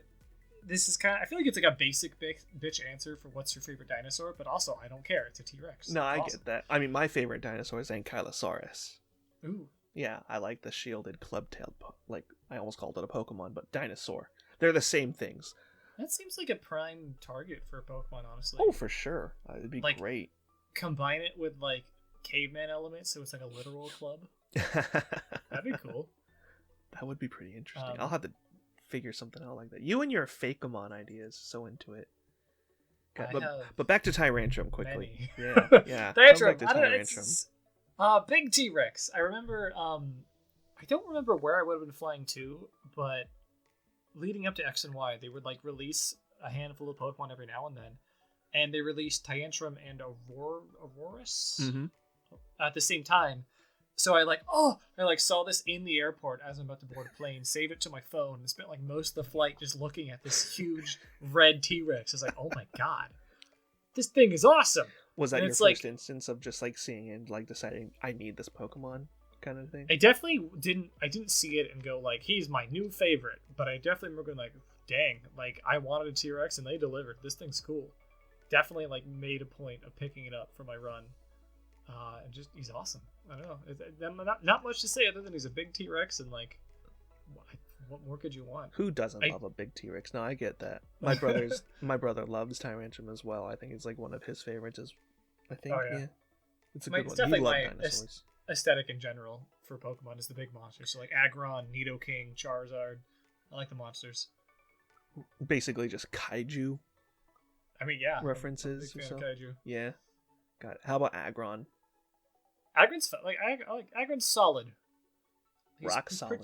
this is kind of, I feel like it's like a basic bitch answer for what's your favorite dinosaur, but also I don't care. It's a T-Rex. No, I get that. I mean, my favorite dinosaur is Ankylosaurus. Ooh. Yeah, I like the shielded club-tailed, like, I almost called it a Pokemon, but dinosaur. They're the same things. That seems like a prime target for a Pokemon, honestly. Oh, for sure. It'd be like, great. Combine it with, like, caveman elements, so it's like a literal club. That'd be cool. That would be pretty interesting. I'll have to figure something out like that. You and your Fakeamon ideas, so into it. But back to Tyrantrum quickly. Many. Yeah. Tyrantrum. Back to Tyrantrum. Big T-Rex. I remember, I don't remember where I would have been flying to, but leading up to X and Y, they would, like, release a handful of Pokemon every now and then. And they released Tyrantrum and Aurorus at the same time. So I saw this in the airport as I'm about to board a plane, saved it to my phone, and spent like most of the flight just looking at this huge red T-Rex. I was like, oh my god, this thing is awesome. Was that your first instance of just like seeing it and like deciding I need this Pokemon kind of thing? I definitely didn't. I didn't see it and go like, he's my new favorite. But I definitely remember going like, dang, like I wanted a T-Rex and they delivered. This thing's cool. Definitely like made a point of picking it up for my run. And just he's awesome. I don't know. Not much to say other than he's a big T-Rex and like, what more could you want? Who doesn't love a big T-Rex? No, I get that. My brother loves Tyrantrum as well. I think it's like one of his favorites. I think. Oh, yeah. It's a good one. It's definitely my aesthetic in general for Pokemon is the big monsters. So like Aggron, Nidoking, Charizard. I like the monsters. Basically, just kaiju. I mean, yeah. References I'm a big or so. fan of kaiju. Yeah. Got it. How about Aggron? Aggron's Aggron's solid. He's rock solid.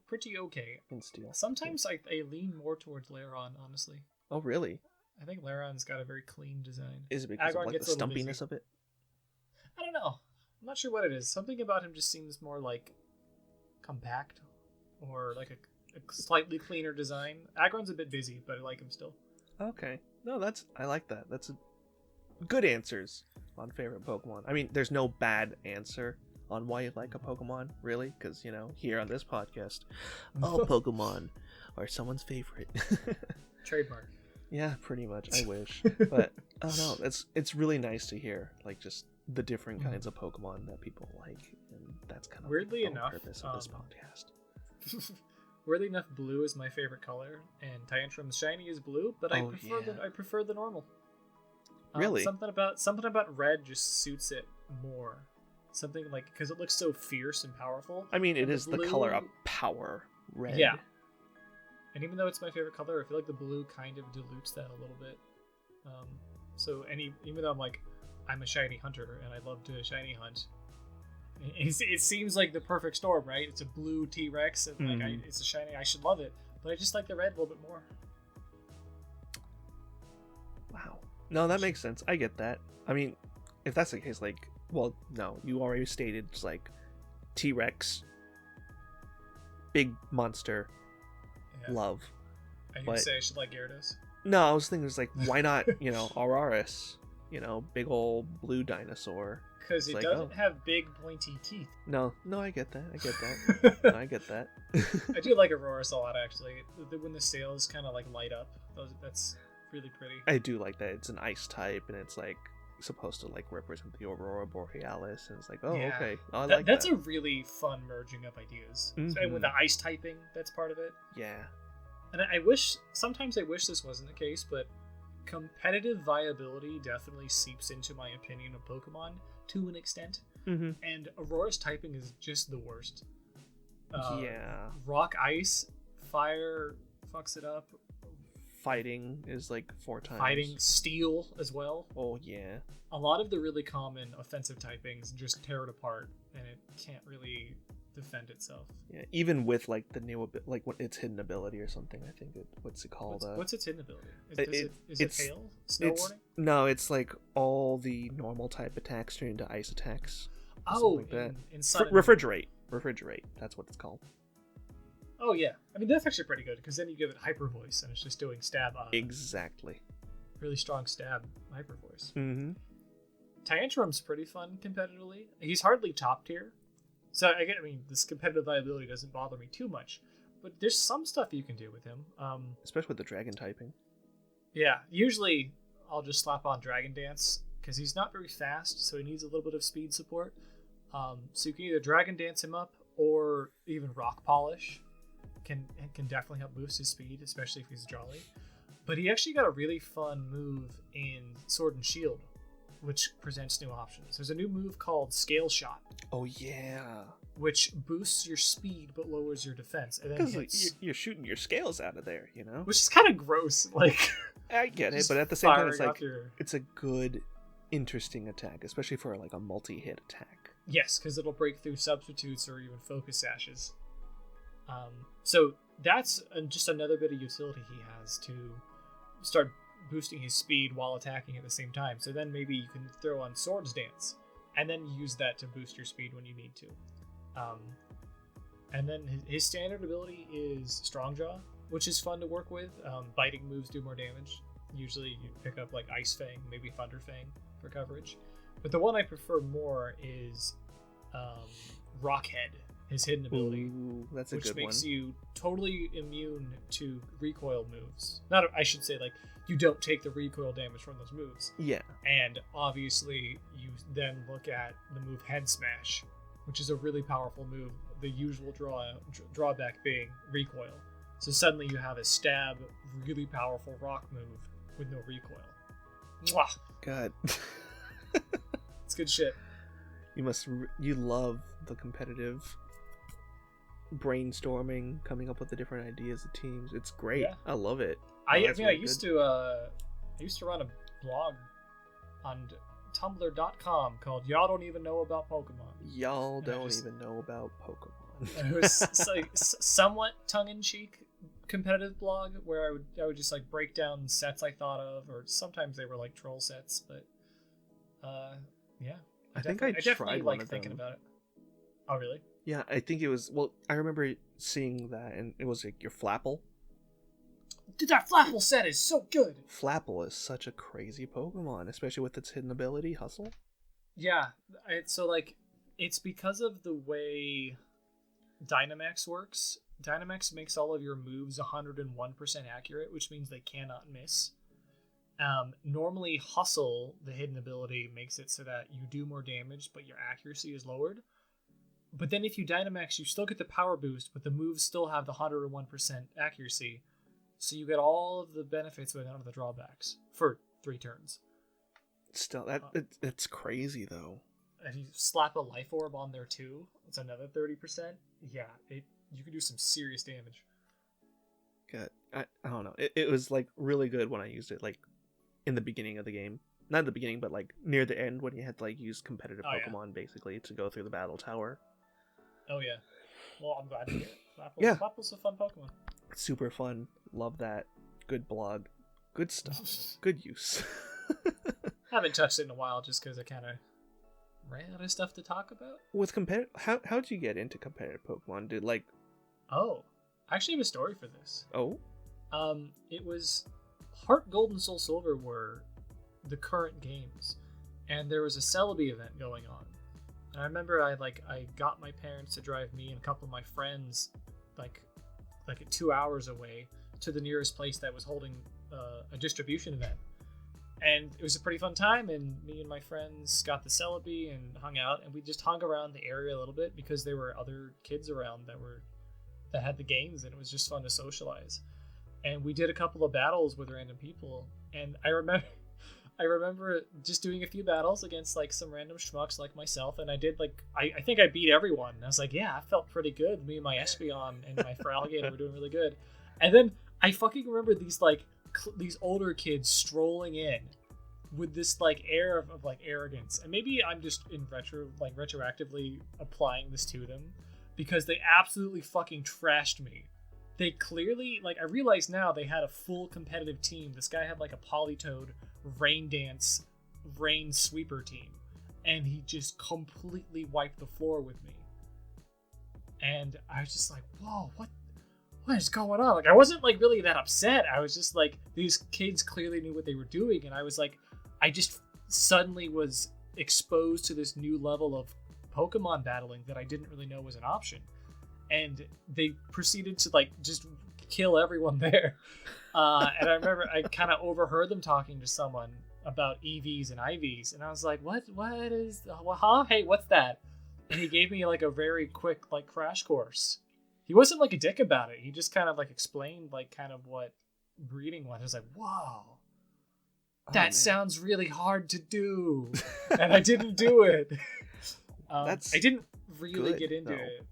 Pretty okay. In steel. Sometimes I lean more towards Lairon, honestly. Oh really? I think Lairon's got a very clean design. Is it because of like the stumpiness of it? I don't know. I'm not sure what it is. Something about him just seems more like compact, or like a slightly cleaner design. Aggron's a bit busy, but I like him still. Okay. No, I like that. That's good answers on favorite Pokemon. I mean, there's no bad answer on why you like a Pokemon, really, because, you know, here on this podcast, all Pokemon are someone's favorite. Trademark. Yeah, pretty much. I wish. But, I don't know. It's really nice to hear, like, just the different kinds of Pokemon that people like, and that's kind of weirdly the enough purpose of this podcast. Weirdly enough, blue is my favorite color, and Tyrantrum's shiny is blue, but I prefer the normal. Really? Something about red just suits it more. Something like, because it looks so fierce and powerful. I mean, it is the color of power, red. Yeah. And even though it's my favorite color, I feel like the blue kind of dilutes that a little bit. Even though I'm a shiny hunter and I love to shiny hunt, it seems like the perfect storm, right? It's a blue T-Rex and it's a shiny. I should love it, but I just like the red a little bit more. Wow. No, that makes sense. I get that. I mean, if that's the case, like, well, no, you already stated it's like T-Rex, big monster, love. I didn't say I should like Gyarados. No, I was thinking it's like, why not, Aurorus? Big old blue dinosaur. Because it doesn't have big pointy teeth. No, I get that. I get that. I do like Aurorus a lot, actually. When the sails kind of like light up, that's really pretty. I do like that. It's an ice type, and it's like supposed to like represent the Aurora Borealis, and it's like, okay, I like that. That's a really fun merging of ideas. And with the ice typing, that's part of it. Yeah. And sometimes I wish this wasn't the case, but competitive viability definitely seeps into my opinion of Pokemon to an extent. And Aurora's typing is just the worst. Rock, ice, fire fucks it up. Fighting is like 4 times. Fighting, steel as well. Oh yeah. A lot of the really common offensive typings just tear it apart, and it can't really defend itself. Yeah, even with like the new like what its hidden ability or something. I think what's it called? What's its hidden ability? Is it hail? Snow warning? No, it's like all the normal type attacks turn into ice attacks. Oh, like that. In Sun Refrigerate. That's what it's called. Oh yeah, I mean that's actually pretty good because then you give it hyper voice and it's just doing stab on Exactly. really strong stab hyper voice. Mm-hmm. Tantrum's pretty fun competitively. He's hardly top tier, so I mean this competitive viability doesn't bother me too much, but there's some stuff you can do with him. Especially with the dragon typing. Yeah, usually I'll just slap on Dragon Dance because he's not very fast, so he needs a little bit of speed support. So you can either Dragon Dance him up or even Rock Polish can definitely help boost his speed, especially if he's jolly. But he actually got a really fun move in Sword and Shield, which presents new options. There's a new move called Scale Shot. Oh yeah. Which boosts your speed but lowers your defense. And then Because you're shooting your scales out of there, you know? Which is kind of gross. Like I get it, but at the same time, it's like your... it's a good, interesting attack, especially for like a multi-hit attack. Yes, because it'll break through substitutes or even focus sashes. So that's just another bit of utility he has to start boosting his speed while attacking at the same time. So then maybe you can throw on Swords Dance and then use that to boost your speed when you need to. And then his standard ability is Strong Jaw, which is fun to work with. Biting moves do more damage. Usually you pick up like Ice Fang, maybe Thunder Fang for coverage. But the one I prefer more is Rockhead, his hidden ability. Ooh, that's a good one. Which makes you totally immune to recoil moves. I should say, like, you don't take the recoil damage from those moves. Yeah. And obviously, you then look at the move Head Smash, which is a really powerful move, the usual drawback being recoil. So suddenly you have a stab, really powerful rock move with no recoil. Mwah! God. It's good shit. You love the competitive brainstorming, coming up with the different ideas of teams. It's great. Yeah. I love it. I used to run a blog on tumblr.com called Y'all Don't Even Know About Pokemon. Y'all don't even know about Pokemon. It was like somewhat tongue-in-cheek competitive blog where I would just like break down sets I thought of, or sometimes they were like troll sets, but yeah. I think I tried one of them. Thinking about it. Oh really? Yeah, I think it was. Well, I remember seeing that, and it was like your Flapple. Dude, that Flapple set is so good. Flapple is such a crazy Pokemon, especially with its hidden ability, Hustle. Yeah, it's because of the way Dynamax works. Dynamax makes all of your moves 101% accurate, which means they cannot miss. Normally, Hustle, the hidden ability, makes it so that you do more damage, but your accuracy is lowered. But then if you Dynamax, you still get the power boost, but the moves still have the 101% accuracy. So you get all of the benefits but none of the drawbacks for 3 turns. Still, it's crazy, though. If you slap a Life Orb on there, too, it's another 30%. Yeah, you can do some serious damage. God, I don't know. It was, like, really good when I used it, like, in the beginning of the game. Not the beginning, but, like, near the end when you had to, like, use competitive Pokemon, basically, to go through the Battle Tower. Oh, yeah. Well, I'm glad to hear it. Flapple's a fun Pokemon. Super fun. Love that. Good blog. Good stuff. Good use. Haven't touched it in a while just because I kind of ran out of stuff to talk about. With how'd you get into competitive Pokemon? Oh, I actually have a story for this. Oh? It was Heart Gold and Soul Silver were the current games, and there was a Celebi event going on. And I remember I got my parents to drive me and a couple of my friends like 2 hours away to the nearest place that was holding a distribution event. And it was a pretty fun time, and me and my friends got the Celebi and hung out, and we just hung around the area a little bit because there were other kids around that had the games, and it was just fun to socialize. And we did a couple of battles with random people, and I remember just doing a few battles against like some random schmucks like myself, and I did I think I beat everyone. And I was like, yeah, I felt pretty good. Me and my Espeon and my Feraligatr were doing really good. And then I fucking remember these older kids strolling in with this like air of like arrogance, and maybe I'm just retroactively applying this to them because they absolutely fucking trashed me. They clearly, I realize now they had a full competitive team. This guy had like a Politoed, Rain Dance, Rain Sweeper team, and he just completely wiped the floor with me. And I was just like, whoa, what is going on? Like, I wasn't like really that upset. I was just like, these kids clearly knew what they were doing, and I was like, I just suddenly was exposed to this new level of Pokemon battling that I didn't really know was an option. And they proceeded to like just kill everyone there. And I remember I kind of overheard them talking to someone about EVs and IVs, and I was like, what is, huh? Hey, what's that? And he gave me like a very quick like crash course. He wasn't like a dick about it. He just kind of like explained like kind of what breeding was. I was like, whoa, that sounds really hard to do. And I didn't do it. I didn't really get into it.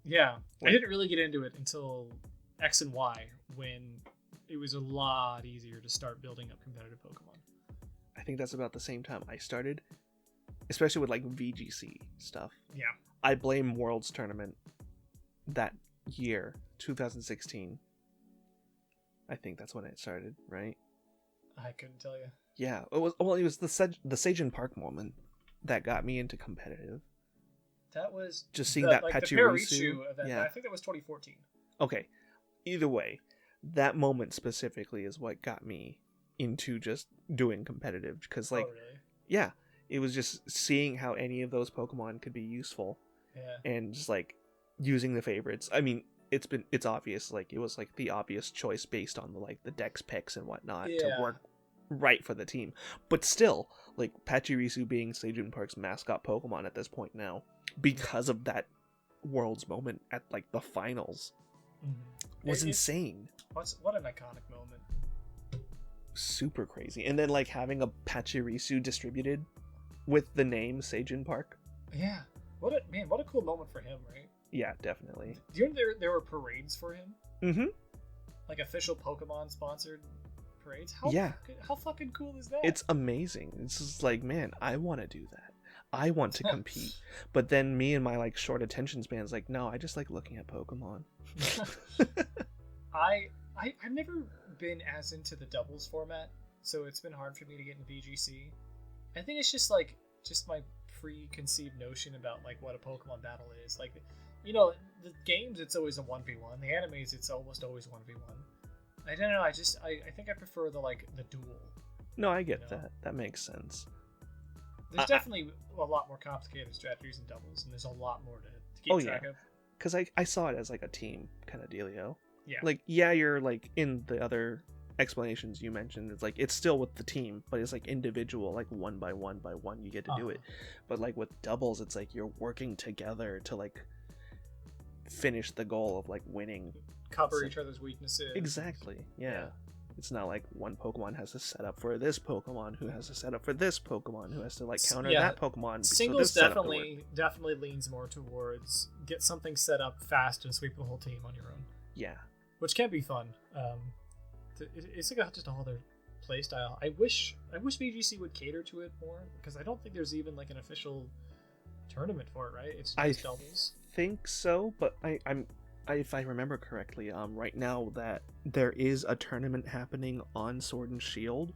Yeah, I didn't really get into it until X and Y, when it was a lot easier to start building up competitive Pokemon. I think that's about the same time I started, especially with like VGC stuff. Yeah. I blame Worlds Tournament that year, 2016. I think that's when it started, right? I couldn't tell you. Yeah, it was the Sajin Park moment that got me into competitive. That was just seeing that Pachirisu event. Yeah. I think that was 2014. Okay. Either way, that moment specifically is what got me into just doing competitive, because like, really? Yeah, it was just seeing how any of those Pokemon could be useful. Yeah. And just like using the favorites. I mean, it's obvious, like it was like the obvious choice based on the dex picks and whatnot to work right for the team. But still, like Pachirisu being Sajin Park's mascot Pokemon at this point now, because of that Worlds moment at like the finals, was insane. What an iconic moment. Super crazy. And then like having a Pachirisu distributed with the name Sajin Park. Yeah. What a cool moment for him, right? Yeah, definitely. Do you know there were parades for him? Mm-hmm. Like official Pokemon sponsored parades? How fucking cool is that? It's amazing. It's just like, man, I want to do that. I want to compete. But then me and my like short attention span's like, no, I just like looking at Pokemon. I've never been as into the doubles format, so it's been hard for me to get into VGC. I think it's just my preconceived notion about like what a Pokemon battle is. Like, you know, the games it's always a 1v1. The animes it's almost always 1v1. I don't know. I think I prefer the duel. No, I get that. That makes sense. There's definitely a lot more complicated strategies in doubles, and there's a lot more to keep track of. Because I saw it as like a team kind of dealio. Yeah. Like, yeah, you're like in the other explanations you mentioned, it's like it's still with the team, but it's like individual, like one by one you get to do it. But like with doubles, it's like you're working together to like finish the goal of like winning. Cover each other's weaknesses. Exactly. Yeah. It's not like one Pokemon has to set up for this Pokemon, who has to set up for this Pokemon, who has to like counter that Pokemon. Singles definitely leans more towards get something set up fast and sweep the whole team on your own. Yeah. Which can be fun. It's like just a whole other play style. I wish VGC would cater to it more, because I don't think there's even like an official tournament for it, right? It's just doubles. I think so, but if I remember correctly, right now that there is a tournament happening on Sword and Shield.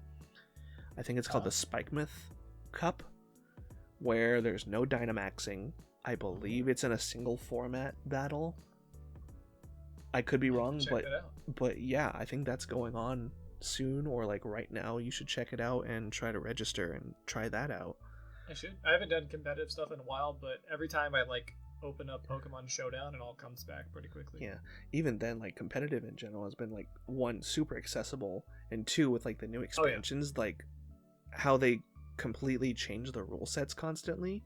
I think it's called the Spikemouth Cup, where there's no Dynamaxing. I believe it's in a single format battle. I could be wrong, but yeah, I think that's going on soon, or like right now. You should check it out and try to register and try that out. I should. I haven't done competitive stuff in a while, but every time I like open up Pokemon Showdown, it all comes back pretty quickly. Yeah, even then, like competitive in general has been like, one, super accessible, and two, with like the new expansions, like how they completely change the rule sets constantly.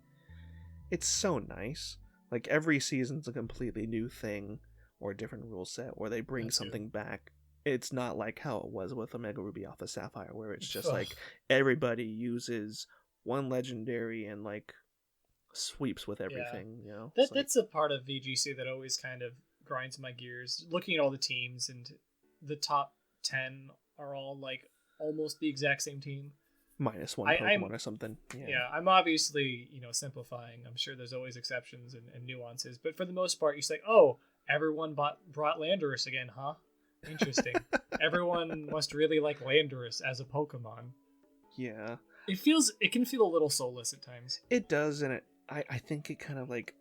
It's so nice. Like every season's a completely new thing or a different rule set, or they bring something back. It's not like how it was with Omega Ruby Alpha Sapphire, where it's just like everybody uses one legendary and like sweeps with everything. You know, that's a part of VGC that always kind of grinds my gears. Looking at all the teams, and the top 10 are all like almost the exact same team, minus one Pokemon or something. Yeah, I'm obviously simplifying. I'm sure there's always exceptions and nuances, but for the most part, you say, oh, everyone brought Landorus again, huh? Interesting. Everyone must really like Landorus as a Pokemon. Yeah. It can feel a little soulless at times. It does, and I think it kind of like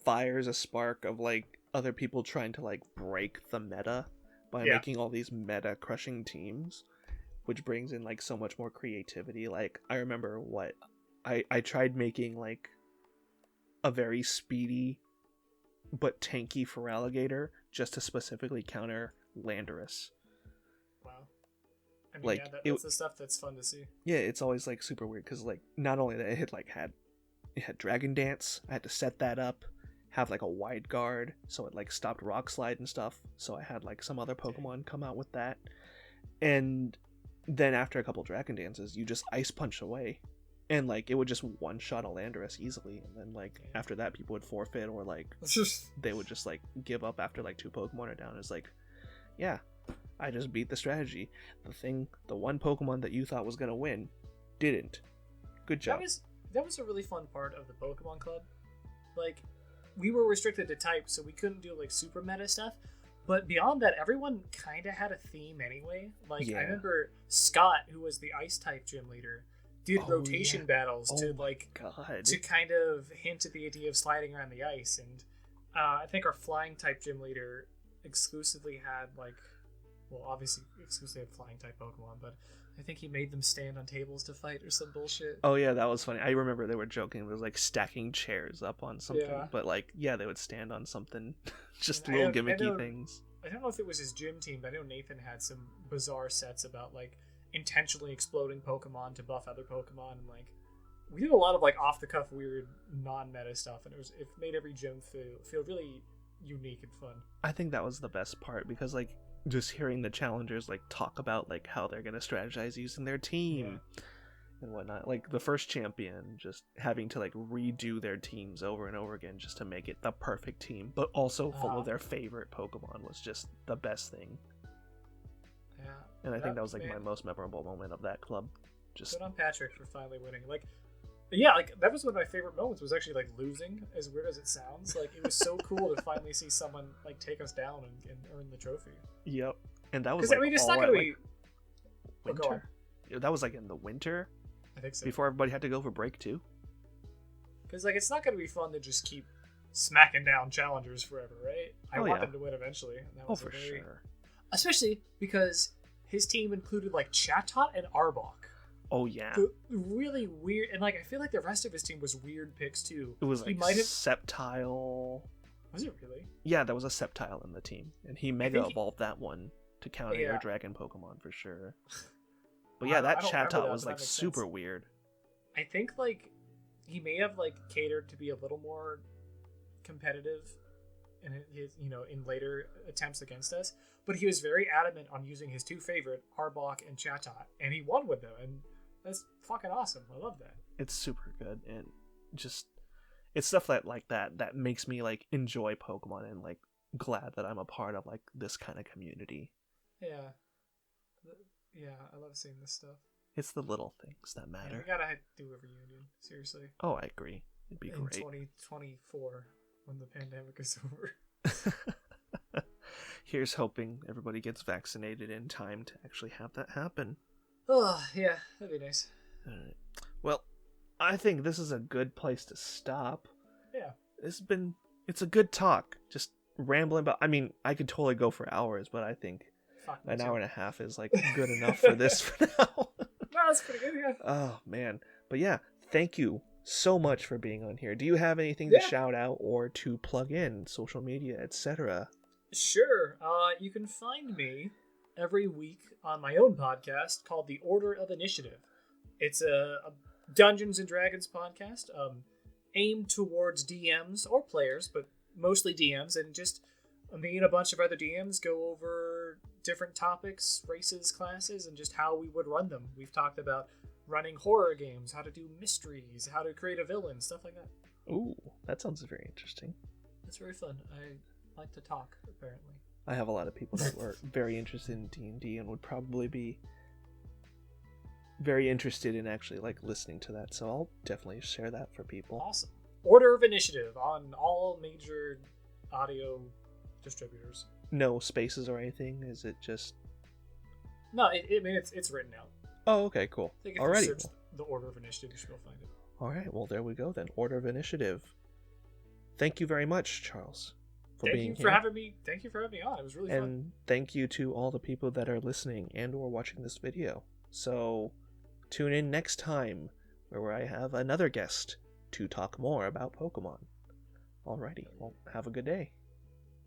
fires a spark of like other people trying to like break the meta by Yeah. making all these meta crushing teams, which brings in like so much more creativity. Like I remember what I tried making like a very speedy but tanky Feraligatr just to specifically counter Landorus. Wow. I mean, Like, yeah, that's the stuff that's fun to see. Yeah, it's always like super weird because like not only that it had Dragon Dance, I had to set that up, have like a wide guard so it like stopped Rock Slide and stuff. So I had like some other Pokemon come out with that, and then after a couple Dragon Dances, you just Ice Punch away, and like it would just one shot a Landorus easily, and then like after that people would forfeit or like they would just like give up after like 2 Pokemon are down. It's like, yeah, I just beat the strategy. The one Pokemon that you thought was gonna win, didn't. Good job. That was a really fun part of the Pokemon Club. Like, we were restricted to types, so we couldn't do like super meta stuff. But beyond that, everyone kind of had a theme anyway. Like, Yeah. I remember Scott, who was the Ice type gym leader, did rotation battles to like God. to kind of hint at the idea of sliding around the ice. And I think our Flying type gym leader exclusively had like, well, obviously exclusively had Flying type Pokemon, but I think he made them stand on tables to fight or some bullshit. Oh yeah, that was funny. I remember they were joking. It was like stacking chairs up on something, Yeah. but like yeah, they would stand on something, just And little gimmicky things. I don't know if it was his gym team, but I know Nathan had some bizarre sets about like intentionally exploding Pokemon to buff other Pokemon, and like we did a lot of like off the cuff weird non-meta stuff, and it made every gym feel really unique and fun. I think that was the best part because like just hearing the challengers like talk about like how they're gonna strategize using their team and whatnot. Like the first champion just having to like redo their teams over and over again just to make it the perfect team, but also full of their favorite Pokemon was just the best thing. Yeah. And I think that was like my most memorable moment of that club. Just good on Patrick for finally winning. Like, yeah, like that was one of my favorite moments. Was actually like losing, as weird as it sounds. Like it was so cool to finally see someone like take us down and earn the trophy. Yep, and that was because like I mean, it's all not gonna at, be like, winter. That was like in the winter. I think so. Before everybody had to go for break too. Because like it's not gonna be fun to just keep smacking down challengers forever, right? I want them to win eventually. And that was for sure. Especially because his team included like Chatot and Arbok. Oh yeah. Really weird, and like I feel like the rest of his team was weird picks too. It was like Sceptile. Was it really? Yeah, there was a Sceptile in the team, and he mega evolved that one to counter your dragon Pokemon for sure. But yeah, that Chatot was like super weird. I think like he may have like catered to be a little more competitive in his, in later attempts against us, but he was very adamant on using his 2 favorite, Arbok and Chatot, and he won with them, and that's fucking awesome. I love that. It's super good, and just it's stuff that makes me like enjoy Pokemon and like glad that I'm a part of like this kind of community. Yeah, I love seeing this stuff. It's the little things that matter. We gotta do a reunion, seriously. Oh, I agree. It'd be great. In 2024, when the pandemic is over. Here's hoping everybody gets vaccinated in time to actually have that happen. Oh, yeah, that'd be nice. All right. Well, I think this is a good place to stop. Yeah. It's a good talk. Just rambling about, I mean, I could totally go for hours, but I think an hour and a half is like good enough for this for now. No, that's pretty good, yeah. Oh, man. But yeah, thank you so much for being on here. Do you have anything to shout out or to plug in, social media, etc.? Sure. You can find me every week on my own podcast called The Order of Initiative. It's a Dungeons and Dragons podcast aimed towards DMs or players, but mostly DMs, and just me and a bunch of other DMs go over different topics, races, classes, and just how we would run them. We've talked about running horror games, how to do mysteries, how to create a villain, stuff like that. Ooh, that sounds very interesting. It's very fun. I like to talk, apparently. I have a lot of people that were very interested in D&D and would probably be very interested in actually like listening to that, so I'll definitely share that for people. Awesome. Order of Initiative on all major audio distributors. No spaces or anything? Is it just... No, I mean, it's written out. Oh, okay, cool. I think if Alrighty. you search The Order of Initiative, you should be able to find it. Alright, well, there we go then. Order of Initiative. Thank you very much, Charles. for being for here. having me. Thank you for having me on. It was really fun. And thank you to all the people that are listening and or watching this video. So tune in next time where I have another guest to talk more about Pokemon. Alrighty, well, have a good day.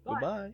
Bye. Goodbye.